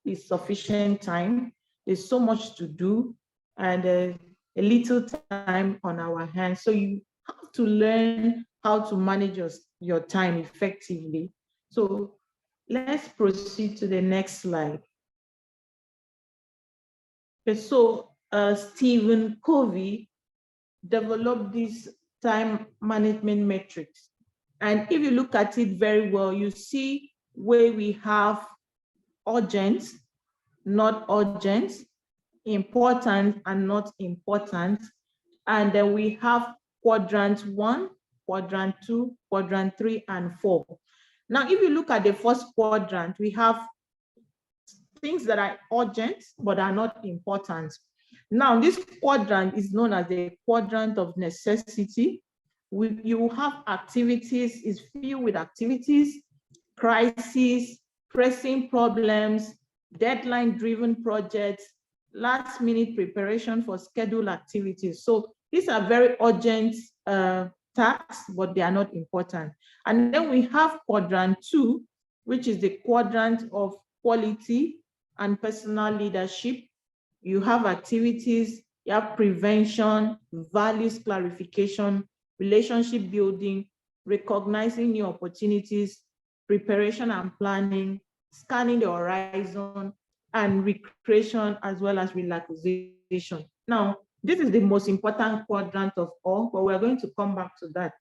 is sufficient time. There's so much to do and a little time on our hands. So you have to learn how to manage your time effectively. So let's proceed to the next slide. Okay, so Stephen Covey developed these time management metrics. And if you look at it very well, you see where we have urgent, not urgent, important and not important. And then we have quadrant 1, quadrant 2, quadrant 3, and 4. Now, if you look at the first quadrant, we have things that are urgent but are not important. Now, this quadrant is known as the quadrant of necessity. You have activities, is filled with activities, crises, pressing problems, deadline-driven projects, last-minute preparation for scheduled activities. So these are very urgent tasks, but they are not important. And then we have quadrant 2, which is the quadrant of quality and personal leadership. You have activities, you have prevention, values clarification, relationship building, recognizing new opportunities, preparation and planning, scanning the horizon, and recreation as well as relaxation. Now, this is the most important quadrant of all, but we're going to come back to that.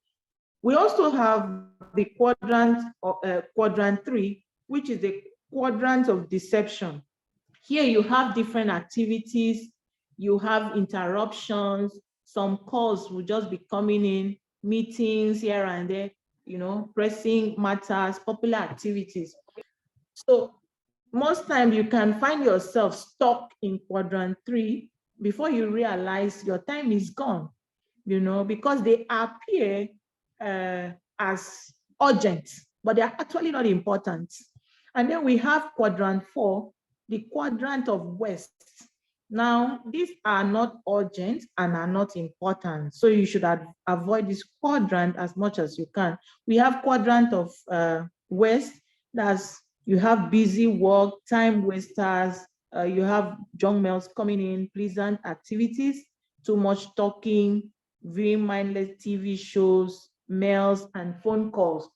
We also have the quadrant 3, which is the quadrant of deception. Here you have different activities, you have interruptions, some calls will just be coming in, meetings here and there, pressing matters, popular activities. So most times you can find yourself stuck in quadrant 3 before you realize your time is gone, because they appear as urgent, but they are actually not important. And then we have quadrant 4, the quadrant of waste. Now, these are not urgent and are not important. So you should avoid this quadrant as much as you can. We have quadrant of waste. That's, you have busy work, time wasters, you have junk mails coming in, pleasant activities, too much talking, viewing mindless TV shows, mails, and phone calls.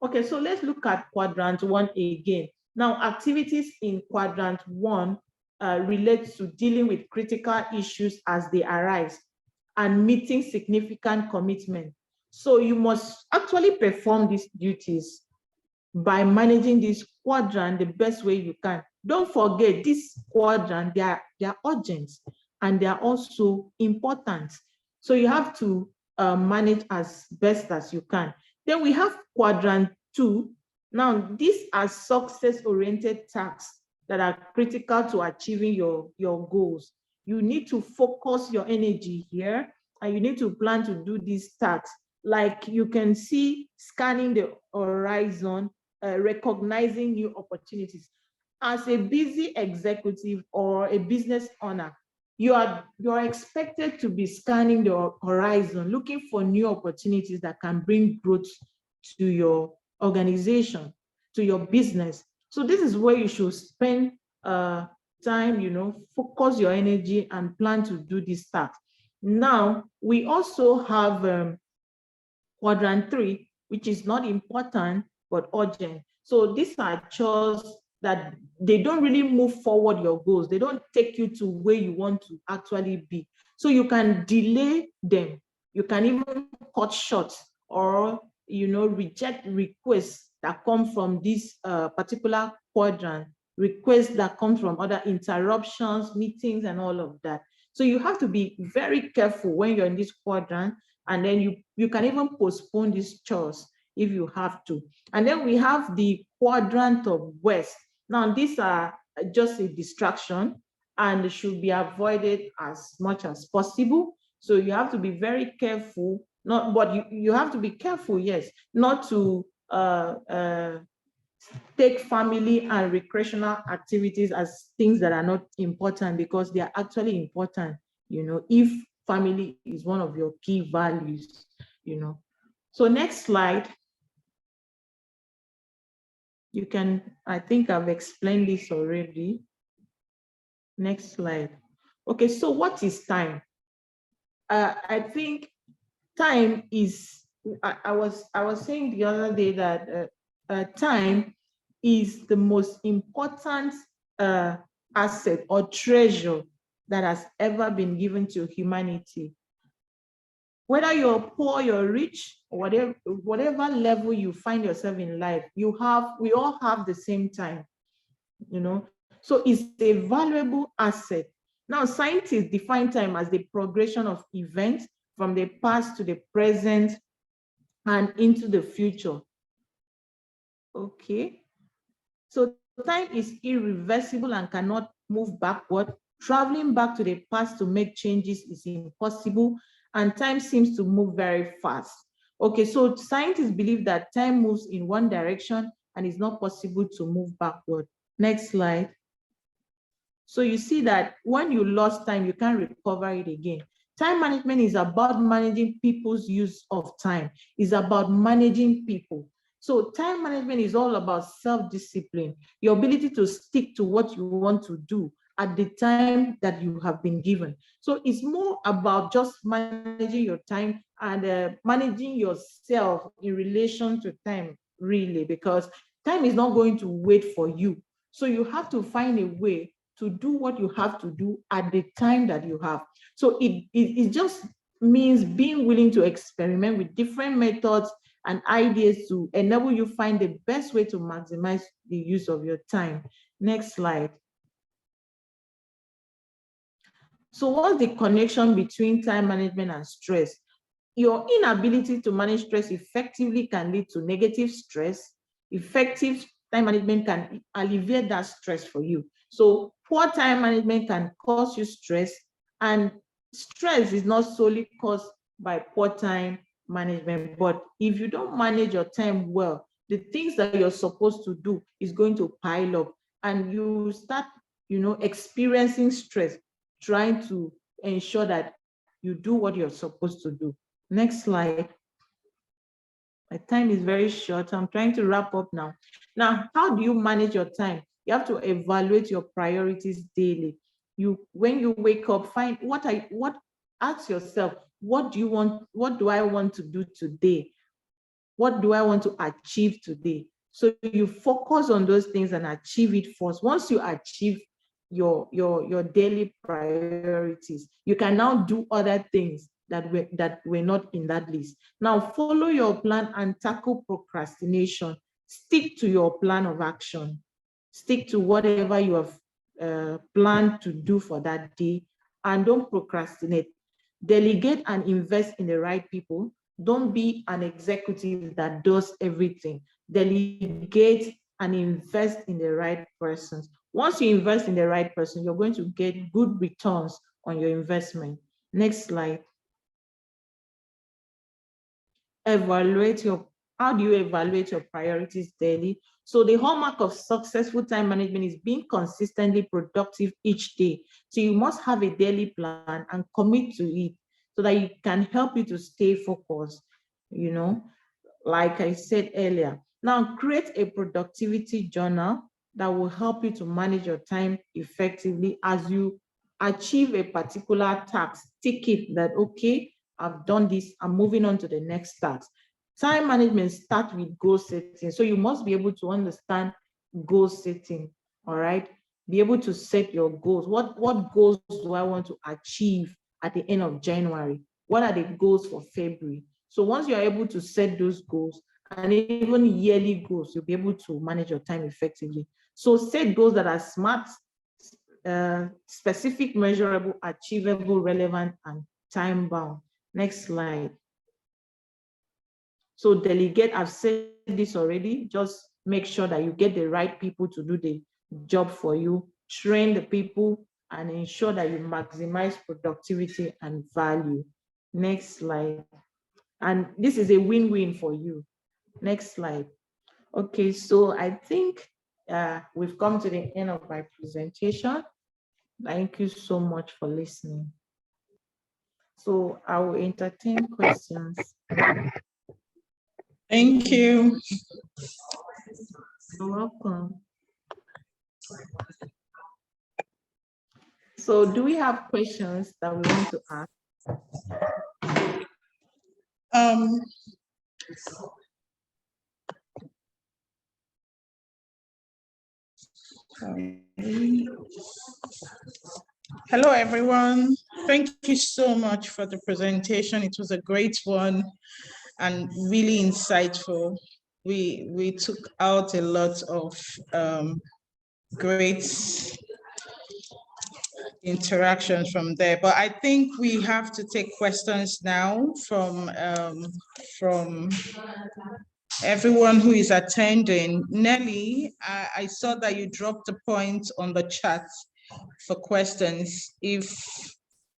Okay, so let's look at quadrant 1 again. Now, activities in quadrant 1 relate to dealing with critical issues as they arise and meeting significant commitment. So you must actually perform these duties by managing this quadrant the best way you can. Don't forget, this quadrant, they are urgent and they are also important. So you have to manage as best as you can. Then we have quadrant 2. Now, these are success-oriented tasks that are critical to achieving your goals. You need to focus your energy here, and you need to plan to do these tasks. Like you can see, scanning the horizon, recognizing new opportunities. As a busy executive or a business owner, you are expected to be scanning the horizon, looking for new opportunities that can bring growth to your organization, to your business. So this is where you should spend time, focus your energy and plan to do this task. Now, we also have quadrant 3, which is not important, but urgent. So these are chores that they don't really move forward your goals. They don't take you to where you want to actually be. So you can delay them. You can even cut short or, reject requests that come from this particular quadrant, requests that come from other interruptions, meetings, and all of that. So you have to be very careful when you're in this quadrant, and then you can even postpone these chores if you have to. And then we have the quadrant of waste. Now, these are just a distraction and should be avoided as much as possible. So you have to be very careful, but you have to be careful, yes, not to take family and recreational activities as things that are not important, because they are actually important, if family is one of your key values, So next slide. You can, I think I've explained this already. Next slide. Okay, so what is time? I think time is, I was saying the other day that time is the most important asset or treasure that has ever been given to humanity. Whether you're poor, you're rich, whatever level you find yourself in life, we all have the same time, So it's a valuable asset. Now, scientists define time as the progression of events from the past to the present and into the future. Okay. So time is irreversible and cannot move backward. Traveling back to the past to make changes is impossible, and time seems to move very fast. Okay, so scientists believe that time moves in one direction and it's not possible to move backward. Next slide. So you see that when you lost time, you can't recover it again. Time management is about managing people's use of time. It's about managing people. So time management is all about self-discipline, your ability to stick to what you want to do at the time that you have been given. So it's more about just managing your time and managing yourself in relation to time, really, because time is not going to wait for you. So you have to find a way to do what you have to do at the time that you have. So it just means being willing to experiment with different methods and ideas to enable you find the best way to maximize the use of your time. Next slide. So what's the connection between time management and stress? Your inability to manage stress effectively can lead to negative stress. Effective time management can alleviate that stress for you. So poor time management can cause you stress, and stress is not solely caused by poor time management, but if you don't manage your time well, the things that you're supposed to do is going to pile up, and you start, experiencing stress, trying to ensure that you do what you're supposed to do. Next slide. My time is very short. I'm trying to wrap up now. Now, how do you manage your time? You have to evaluate your priorities daily. When you wake up, ask yourself, what do you want? What do I want to do today? What do I want to achieve today? So you focus on those things and achieve it first. Once you achieve your daily priorities, you can now do other things that were not in that list. Now follow your plan and tackle procrastination. Stick to your plan of action. Stick to whatever you have planned to do for that day, and don't procrastinate. Delegate and invest in the right people. Don't be an executive that does everything. Delegate and invest in the right persons. Once you invest in the right person, you're going to get good returns on your investment. Next slide. How do you evaluate your priorities daily? So the hallmark of successful time management is being consistently productive each day. So you must have a daily plan and commit to it so that it can help you to stay focused, like I said earlier. Now create a productivity journal that will help you to manage your time effectively. As you achieve a particular task, tick it that, okay, I've done this, I'm moving on to the next task. Time management starts with goal setting. So you must be able to understand goal setting, all right? Be able to set your goals. What goals do I want to achieve at the end of January? What are the goals for February? So once you're able to set those goals, and even yearly goals, you'll be able to manage your time effectively. So set goals that are smart, specific, measurable, achievable, relevant, and time-bound. Next slide. So delegate, I've said this already, just make sure that you get the right people to do job for you, train the people, and ensure that you maximize productivity and value. Next slide. And this is a win-win for you. Next slide. Okay, so I think we've come to the end of my presentation. Thank you so much for listening. So I will entertain questions. Thank you. You're welcome. So do we have questions that we want to ask? Hello, everyone. Thank you so much for the presentation. It was a great one and really insightful. We took out a lot of great interactions from there, but I think we have to take questions now from everyone who is attending. Nelly, I saw that you dropped a point on the chat for questions. If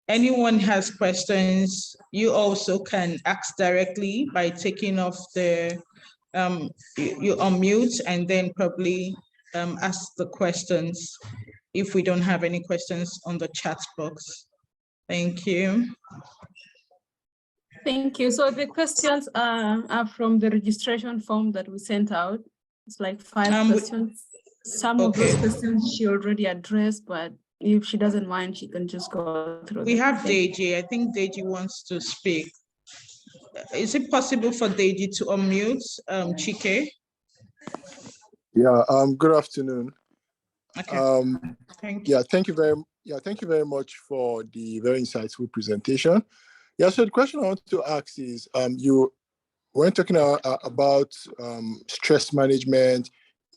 anyone has questions, you also can ask directly by taking off the, you unmute and then probably ask the questions if we don't have any questions on the chat box. Thank you. Thank you. So the questions are from the registration form that we sent out. It's like 5 questions. Some of those questions she already addressed, but if she doesn't mind, she can just go through. We have Deji. I think Deji wants to speak. Is it possible for Deji to unmute Chike? Yeah, good afternoon. Okay. Thank you. Thank you very much for the very insightful presentation. Yeah, so the question I want to ask is, you were talking about stress management.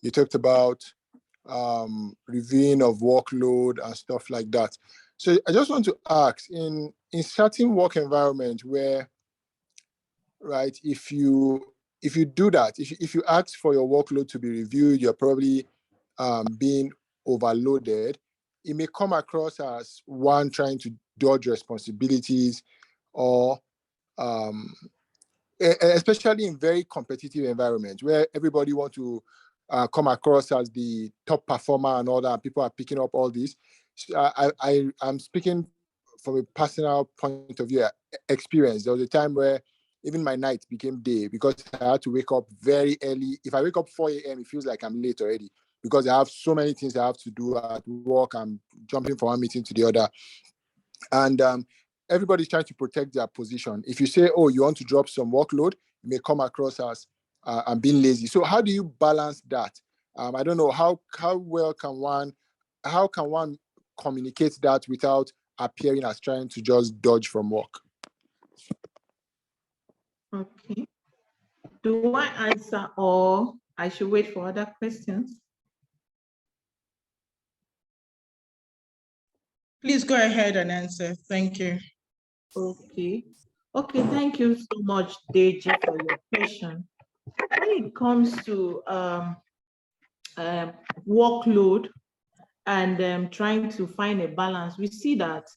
You talked about reviewing of workload and stuff like that. So I just want to ask, in certain work environment where, right, if you do that, if you ask for your workload to be reviewed, you're probably being overloaded. It may come across as one trying to dodge responsibilities, or especially in very competitive environments where everybody wants to come across as the top performer and all that. People are picking up all this. So I'm speaking from a personal point of view, experience. There was a time where even my night became day because I had to wake up very early. If I wake up 4 a.m., it feels like I'm late already because I have so many things I have to do at work. I'm jumping from one meeting to the other. And everybody's trying to protect their position. If you say, oh, you want to drop some workload, it may come across as I'm being lazy. So how do you balance that? I don't know, how can one communicate that without appearing as trying to just dodge from work? Okay. Do I answer or I should wait for other questions? Please go ahead and answer. Thank you. Okay. Okay, thank you so much, Deji, for your question. When it comes to workload and trying to find a balance, we see that,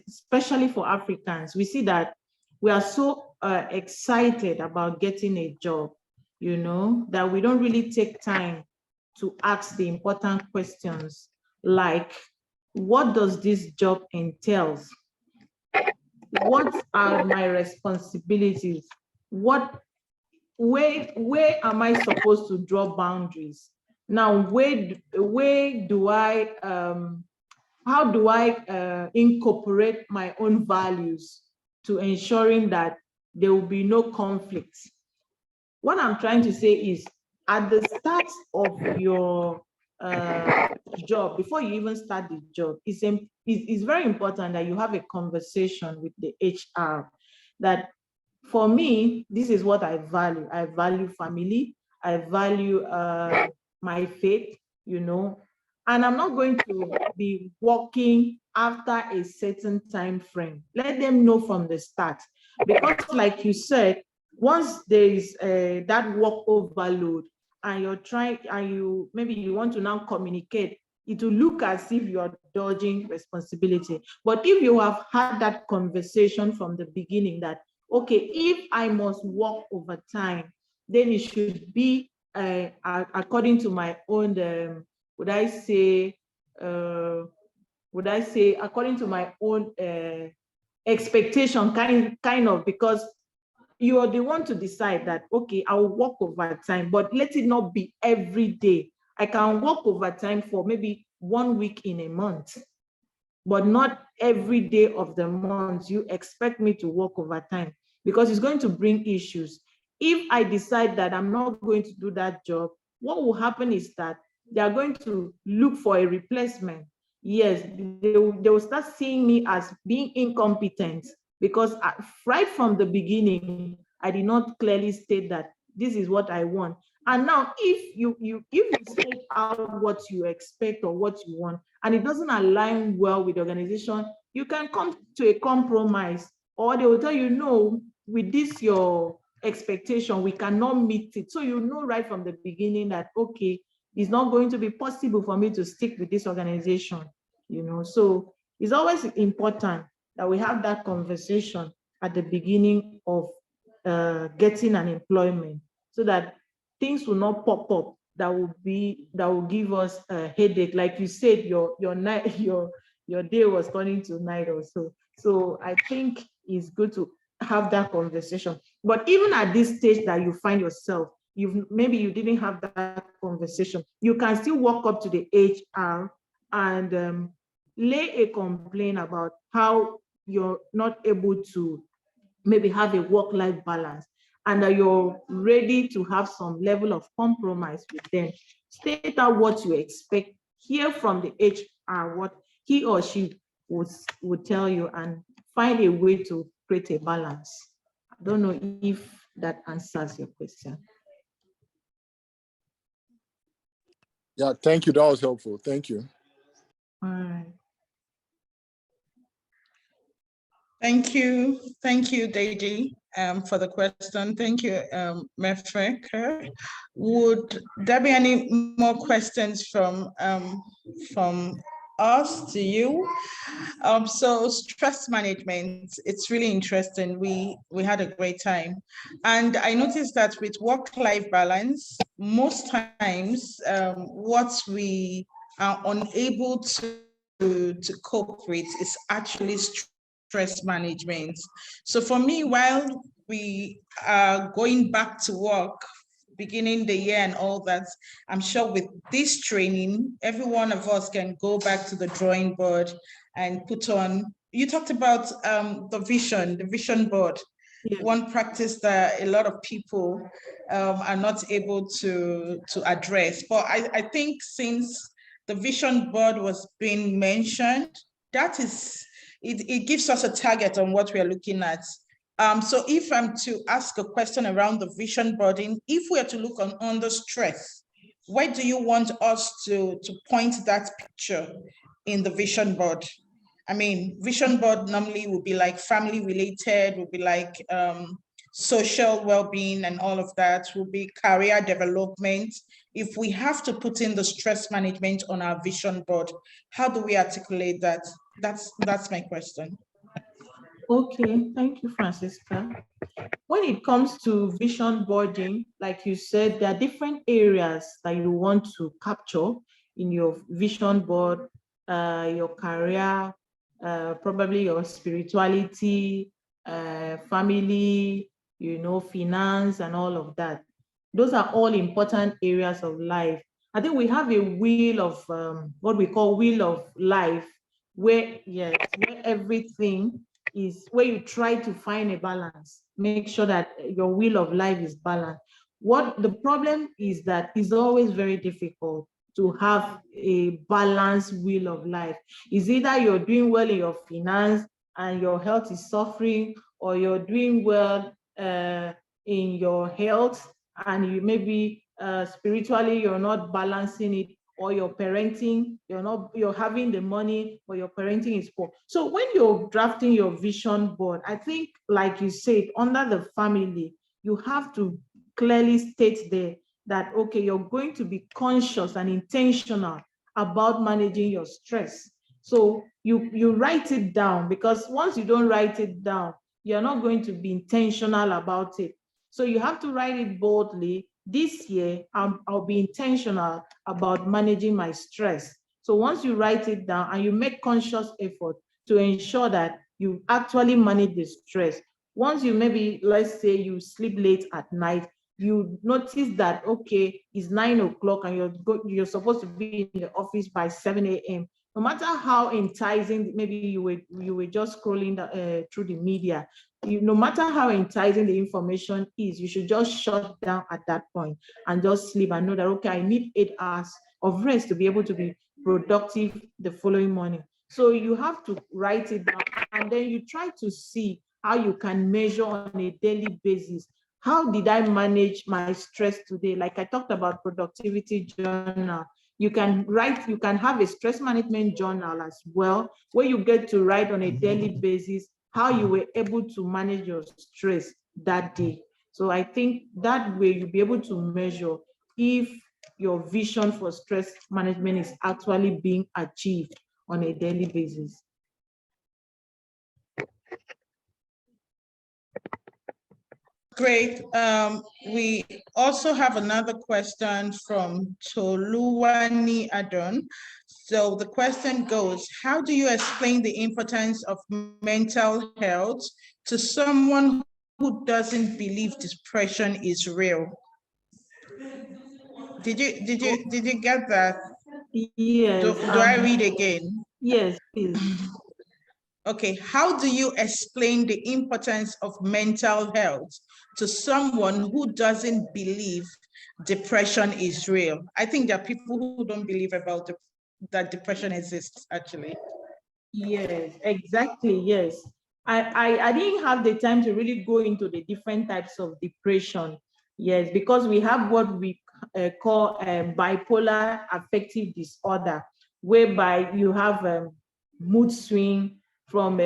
especially for Africans, we see that we are so excited about getting a job, you know, that we don't really take time to ask the important questions like, what does this job entail? What are my responsibilities? Where am I supposed to draw boundaries? Now, how do I incorporate my own values to ensuring that there will be no conflicts? What I'm trying to say is, at the start of your job, before you even start the job, it's very important that you have a conversation with the HR that, for me, this is what I value. I value family. I value my faith, you know, and I'm not going to be working after a certain time frame. Let them know from the start, because like you said, once there is that work overload and you're trying, and maybe you want to now communicate, it will look as if you're dodging responsibility. But if you have had that conversation from the beginning that, okay, if I must work overtime, then it should be according to my own, would I say, according to my own expectation, kind of, because you are the one to decide that, okay, I'll work overtime, but let it not be every day. I can work overtime for maybe 1 week in a month, but not every day of the month you expect me to work overtime, because it's going to bring issues. If I decide that I'm not going to do that job, what will happen is that they are going to look for a replacement. Yes, they will start seeing me as being incompetent, because right from the beginning, I did not clearly state that this is what I want. And now, if you state out what you expect or what you want, and it doesn't align well with the organization, you can come to a compromise, or they will tell you, no, with this your expectation, we cannot meet it. So you know right from the beginning that, okay, it's not going to be possible for me to stick with this organization, you know. So it's always important that we have that conversation at the beginning of getting an employment, so that things will not pop up that will give us a headache. Like you said, your night, your day was turning to night or so. So I think it's good to have that conversation. But even at this stage that you find yourself, maybe you didn't have that conversation, you can still walk up to the HR and lay a complaint about how you're not able to maybe have a work-life balance, and that you're ready to have some level of compromise with them. State out what you expect, hear from the HR what he or she would tell you, and find a way to create a balance. I don't know if that answers your question. Yeah, thank you. That was helpful. Thank you. All right. Thank you, Deji, for the question. Thank you, Mfreke. Would there be any more questions from us to you? So stress management, it's really interesting. We had a great time, and I noticed that with work-life balance, most times what we are unable to cope with is actually stress management. So for me, while we are going back to work, beginning the year and all that, I'm sure with this training, every one of us can go back to the drawing board and put on, you talked about the vision board. Yeah. One practice that a lot of people are not able to address. But I think since the vision board was being mentioned, that is, it gives us a target on what we are looking at. So if I'm to ask a question around the vision boarding, if we are to look on under stress, where do you want us to point that picture in the vision board? I mean, vision board normally would be like family related, would be like social well-being and all of that, will be career development. If we have to put in the stress management on our vision board, how do we articulate that? That's my question. Okay, thank you, Francisca. When it comes to vision boarding, like you said, there are different areas that you want to capture in your vision board, your career, probably your spirituality, family, you know, finance, and all of that. Those are all important areas of life. I think we have a wheel of what we call wheel of life, where, yes, where everything is, where you try to find a balance, make sure that your wheel of life is balanced. What the problem is that it's always very difficult to have a balanced wheel of life. It's either you're doing well in your finance and your health is suffering, or you're doing well in your health and you maybe spiritually you're not balancing it, or your parenting, you're having the money, but your parenting is poor. So when you're drafting your vision board, I think, like you said, under the family, you have to clearly state there that, okay, you're going to be conscious and intentional about managing your stress. So you write it down, because once you don't write it down, you're not going to be intentional about it. So you have to write it boldly. This year, I'll be intentional about managing my stress. So once you write it down and you make conscious effort to ensure that you actually manage the stress, once you maybe, let's say you sleep late at night, you notice that, okay, it's 9 o'clock and you're supposed to be in the office by 7 a.m. No matter how enticing, maybe you were just scrolling through the media, no matter how enticing the information is, you should just shut down at that point and just sleep and know that, okay, I need 8 hours of rest to be able to be productive the following morning. So you have to write it down, and then you try to see how you can measure on a daily basis. How did I manage my stress today? Like I talked about productivity journal. You can write, you can have a stress management journal as well, where you get to write on a daily basis how you were able to manage your stress that day. So I think that way you'll be able to measure if your vision for stress management is actually being achieved on a daily basis. Great. We also have another question from Toluwani Adon. So the question goes, how do you explain the importance of mental health to someone who doesn't believe depression is real? Did you get that? Yes. Do I read again? Yes, please. Okay, how do you explain the importance of mental health to someone who doesn't believe depression is real? I think there are people who don't believe about that depression exists, actually. Yes, exactly, yes. I didn't have the time to really go into the different types of depression, yes, because we have what we call bipolar affective disorder, whereby you have mood swing from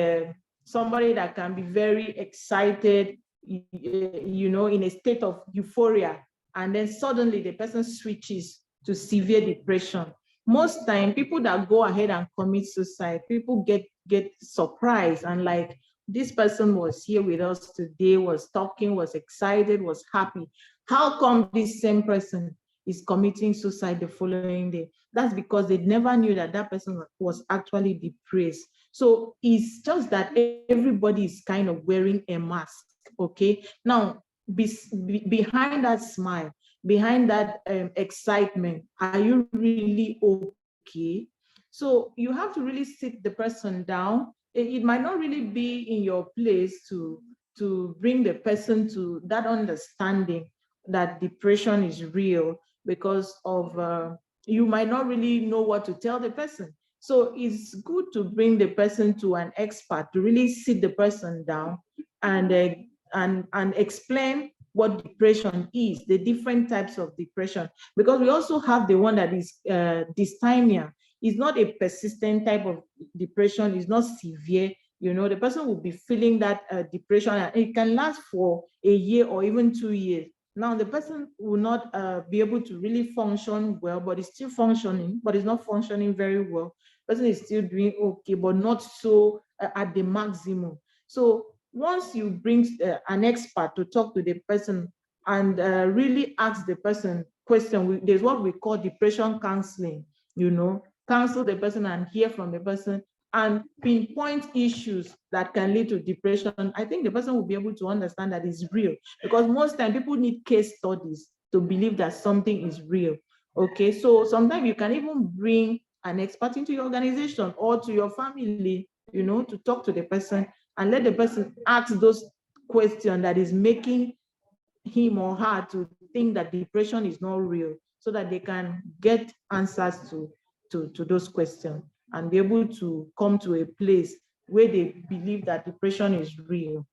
somebody that can be very excited, you know, in a state of euphoria, and then suddenly the person switches to severe depression. Most time, people that go ahead and commit suicide, people get surprised and like, this person was here with us today, was talking, was excited, was happy. How come this same person is committing suicide the following day? That's because they never knew that that person was actually depressed. So it's just that everybody is kind of wearing a mask, okay? Now, behind that smile, behind that excitement, are you really okay? So you have to really sit the person down. It might not really be in your place to bring the person to that understanding that depression is real, because of you might not really know what to tell the person. So it's good to bring the person to an expert to really sit the person down and explain what depression is, the different types of depression, because we also have the one that is dysthymia. It's not a persistent type of depression, it's not severe. You know, the person will be feeling that depression, and it can last for a year or even 2 years. Now, the person will not be able to really function well, but is still functioning, but is not functioning very well. The person is still doing okay, but not so at the maximum. So once you bring an expert to talk to the person and really ask the person question, there's what we call depression counseling, you know, counsel the person and hear from the person and pinpoint issues that can lead to depression. I think the person will be able to understand that it's real, because most time people need case studies to believe that something is real. Okay, so sometimes you can even bring an expert into your organization or to your family, you know, to talk to the person and let the person ask those questions that is making him or her to think that depression is not real, so that they can get answers to those questions and be able to come to a place where they believe that depression is real.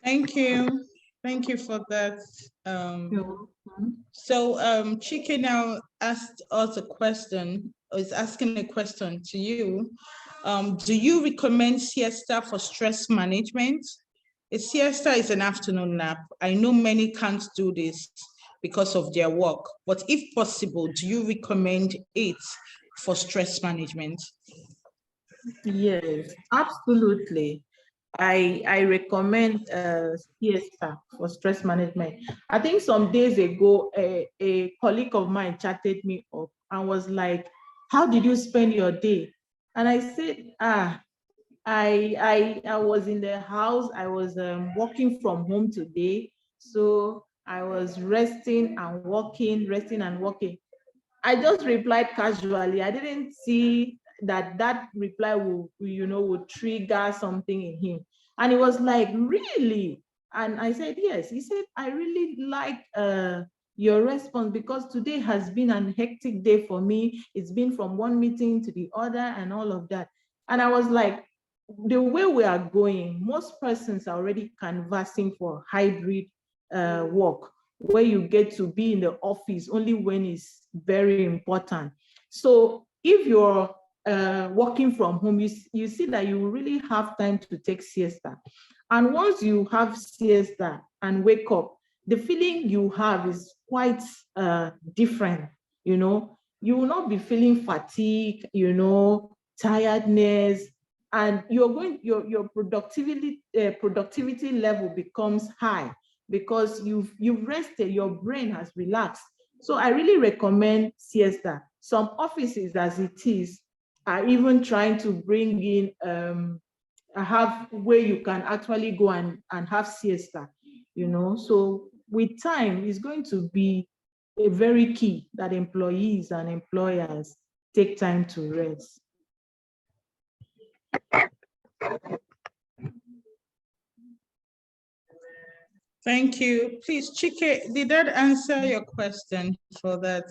Thank you. Thank you for that. So Chike now asked us a question, or is asking a question to you. Do you recommend siesta for stress management? A siesta is an afternoon nap. I know many can't do this because of their work, but if possible, do you recommend it for stress management? Yes, absolutely. I recommend siesta for stress management. I think some days ago, a colleague of mine chatted me up and was like, "How did you spend your day?" And I said, I was in the house. I was working from home today, so I was resting and working, resting and working. I just replied casually. I didn't see that reply would trigger something in him. And he was like, "Really?" And I said, "Yes." He said, "I really like your response because today has been an hectic day for me. It's been from one meeting to the other and all of that." And I was like, the way we are going, most persons are already canvassing for hybrid work, where you get to be in the office only when it's very important. So if you're working from home, you see that you really have time to take siesta. And once you have siesta and wake up, the feeling you have is quite different. You will not be feeling fatigue, tiredness, and your productivity level becomes high because you've rested, your brain has relaxed. So I really recommend siesta. Some offices, as it is, are even trying to bring in have where you can actually go and have siesta, So with time, it's going to be a very key that employees and employers take time to rest. Thank you. Please, Chike, did that answer your question for that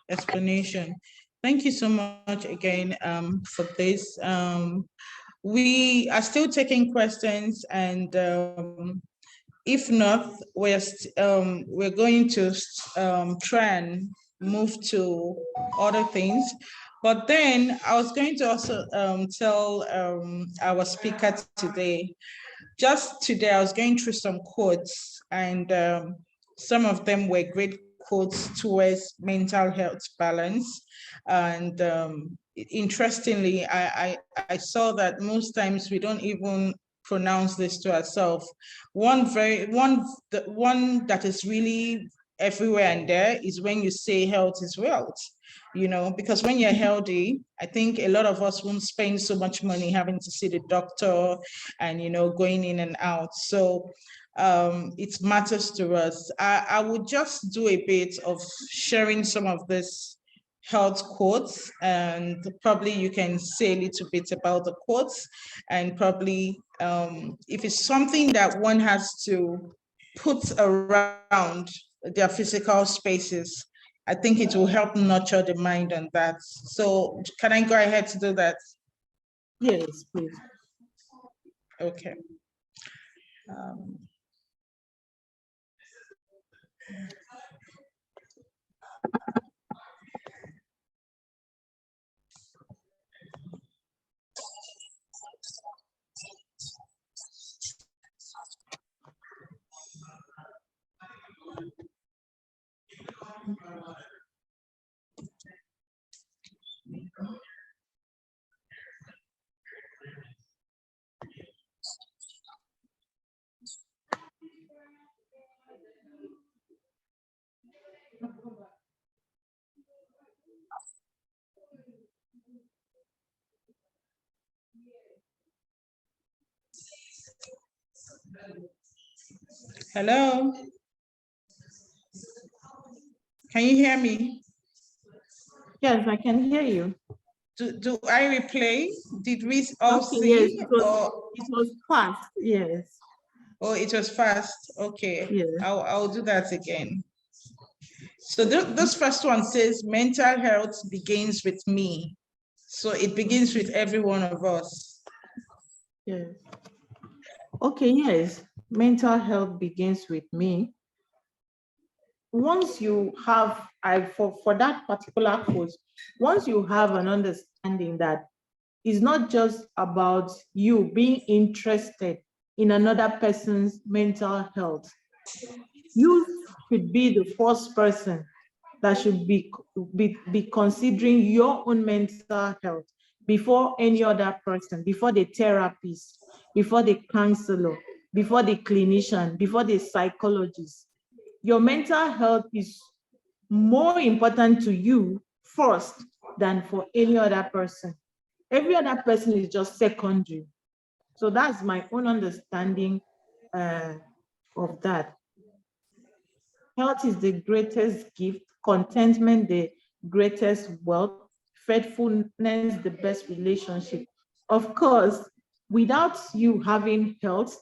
explanation? Thank you so much again for this. We are still taking questions, and if not, we're going to try and move to other things. But then I was going to also tell our speaker today, just today I was going through some quotes, and some of them were great quotes towards mental health balance. And interestingly, I saw that most times we don't even pronounce this to ourselves. One that is really everywhere and there is when you say health is wealth, because when you're healthy, I think a lot of us won't spend so much money having to see the doctor and, going in and out. So it matters to us. I would just do a bit of sharing some of this health quotes, and probably you can say a little bit about the quotes, and probably if it's something that one has to put around their physical spaces, I think it will help nurture the mind on that. So can I go ahead to do that? Yes, please. Okay. Hello? Can you hear me? Yes, I can hear you. Do I replay? Did we all see? Yes, it was fast. Yes. Oh, it was fast. Okay. Yes. I'll do that again. So this first one says mental health begins with me. So it begins with every one of us. Yes. Okay, yes. Mental health begins with me. once you have, for that particular course, once you have an understanding that it's not just about you being interested in another person's mental health, you should be the first person that should be considering your own mental health before any other person, before the therapist, before the counselor, before the clinician, before the psychologist. Your mental health is more important to you first than for any other person. Every other person is just secondary. So that's my own understanding of that. Health is the greatest gift, contentment the greatest wealth, faithfulness the best relationship. Of course, without you having health,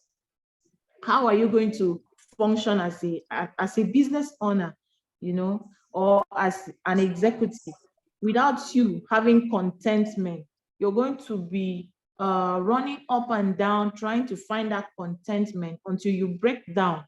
how are you going to function as a business owner, you know, or as an executive? Without you having contentment, you're going to be running up and down, trying to find that contentment until you break down,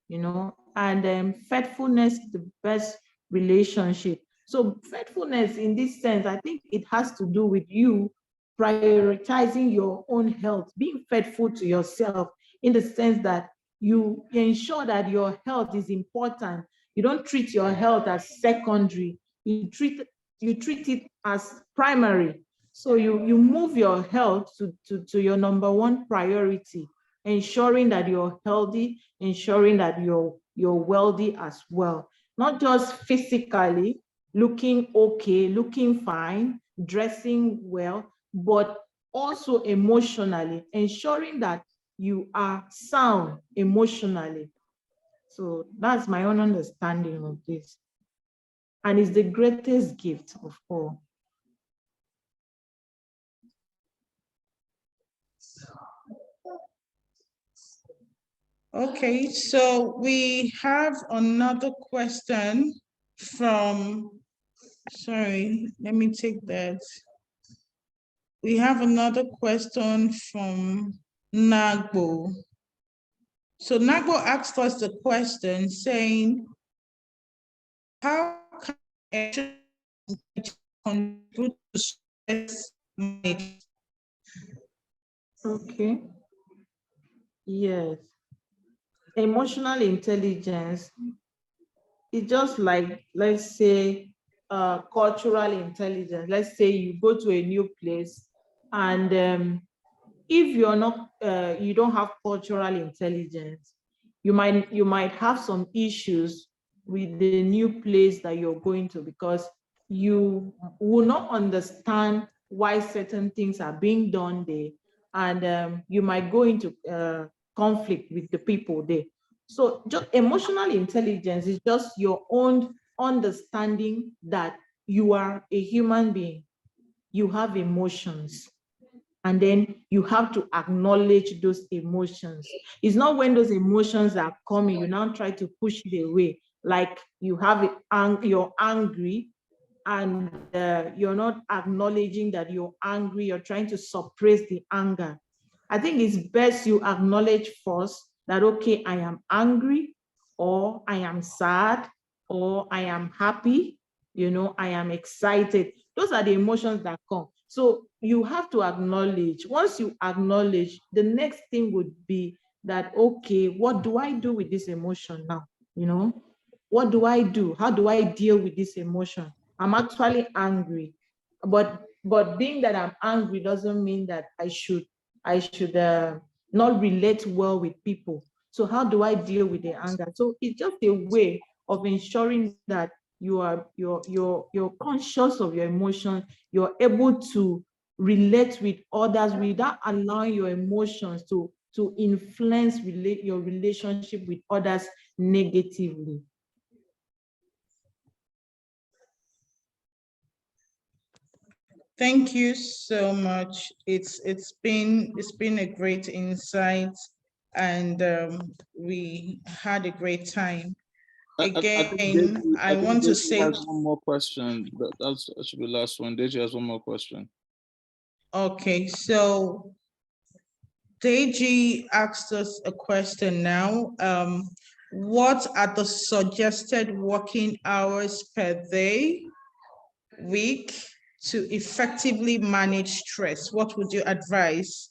you know. And faithfulness, the best relationship. So faithfulness in this sense, I think it has to do with you prioritizing your own health, being faithful to yourself in the sense that you ensure that your health is important. You don't treat your health as secondary. You treat it as primary. So you move your health to your number one priority, ensuring that you're healthy, ensuring that you're wealthy as well. Not just physically looking okay, looking fine, dressing well, but also emotionally, ensuring that you are sound emotionally. So that's my own understanding of this. And it's the greatest gift of all. Okay, so we have another question from, sorry, let me take that. We have another question from Nagbo. So Nagbo asked us the question saying, how can contribute to stress management? Okay. Yes. Emotional intelligence is just like, let's say, cultural intelligence. Let's say you go to a new place, and if you're not, you don't have cultural intelligence, you might have some issues with the new place that you're going to, because you will not understand why certain things are being done there, and you might go into conflict with the people there. So just emotional intelligence is just your own understanding that you are a human being, you have emotions, and then you have to acknowledge those emotions. It's not when those emotions are coming, you now try to push it away. Like you have it, you're angry, and you're not acknowledging that you're angry, you're trying to suppress the anger. I think it's best you acknowledge first that, okay, I am angry, or I am sad, or I am happy, you know, I am excited. Those are the emotions that come. So you have to acknowledge. Once you acknowledge, the next thing would be that, okay, what do I do with this emotion now? You know, what do I do? How do I deal with this emotion? I'm actually angry, but being that I'm angry doesn't mean that I should not relate well with people. So how do I deal with the anger? So it's just a way of ensuring that you're conscious of your emotions, you're able to relate with others without allowing your emotions to influence your relationship with others negatively. Thank you so much. It's been a great insight, and we had a great time. Again, I want to say one more question. That should be the last one. Deji has one more question. Okay, so Deji asked us a question now. what are the suggested working hours per day, week to effectively manage stress? What would you advise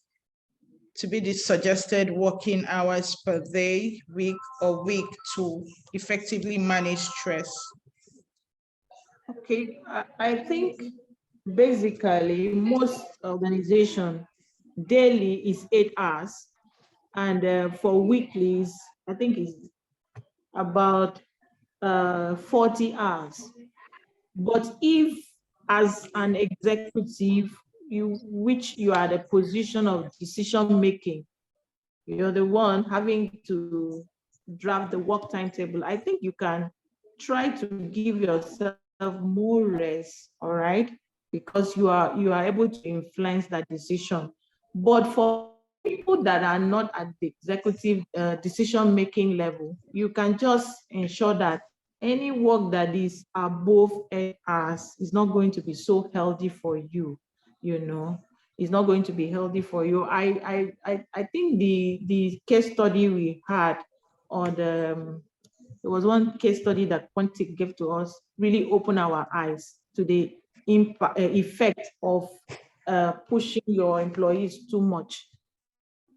to be the suggested working hours per day, week, or week to effectively manage stress? Okay, I think basically most organization daily is 8 hours, and for weeklies, I think it's about 40 hours. But if as an executive, which you are the position of decision making, you're the one having to draft the work timetable, I think you can try to give yourself more rest, all right? Because you are able to influence that decision. But for people that are not at the executive decision-making level, you can just ensure that any work that is above 8 hours is not going to be so healthy for you, you know. It's not going to be healthy for you. I think the case study we had on the there was one case study that Quantic gave to us, really opened our eyes to the impact, effect of pushing your employees too much.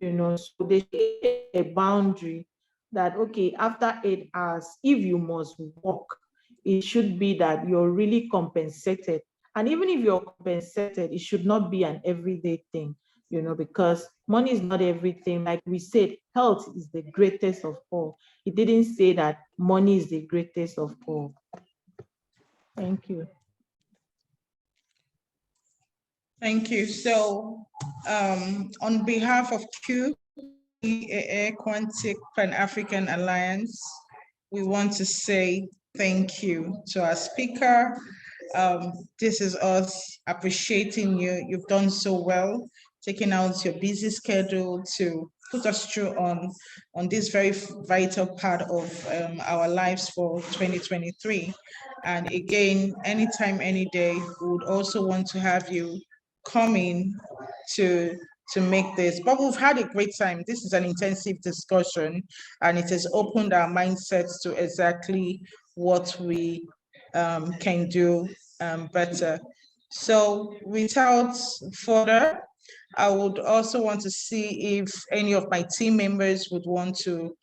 You know, so they set a boundary that, okay, after 8 hours, if you must work, it should be that you're really compensated. And even if you're compensated, it should not be an everyday thing, you know, because money is not everything. Like we said, health is the greatest of all. It didn't say that money is the greatest of all. Thank you. Thank you. So on behalf of QPAA, Quantic Pan-African Alliance, we want to say thank you to our speaker. This is us appreciating you. You've done so well, taking out your busy schedule to put us through on this very vital part of our lives for 2023. And again, anytime, any day, we would also want to have you coming to make this, but we've had a great time. This is an intensive discussion, and it has opened our mindsets to exactly what we can do better. So without further, I would also want to see if any of my team members would want to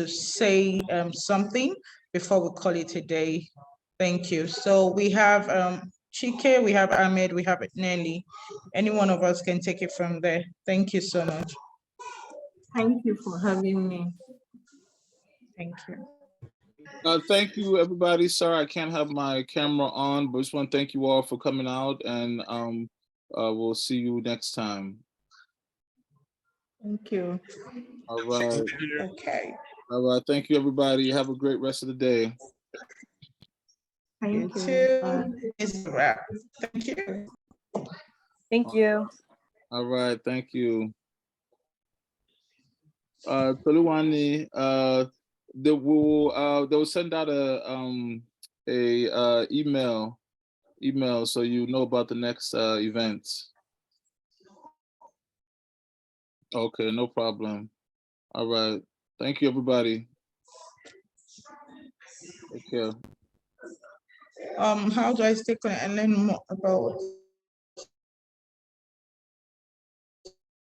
say something before we call it a day. Thank you. So we have Chike, we have Ahmed, we have Nelly. Any one of us can take it from there. Thank you so much. Thank you for having me. Thank you. Thank you, everybody. Sorry, I can't have my camera on, but just want to thank you all for coming out, and we'll see you next time. Thank you. All right. Okay. All right. Thank you, everybody. Have a great rest of the day. You Thank you. too. Bye. It's a wrap. Thank you. Thank you. All right. Thank you. Toluwani, they will send out a email so you know about the next events. Okay, no problem. All right. Thank you, everybody. Take care. How do I stay connected and learn more about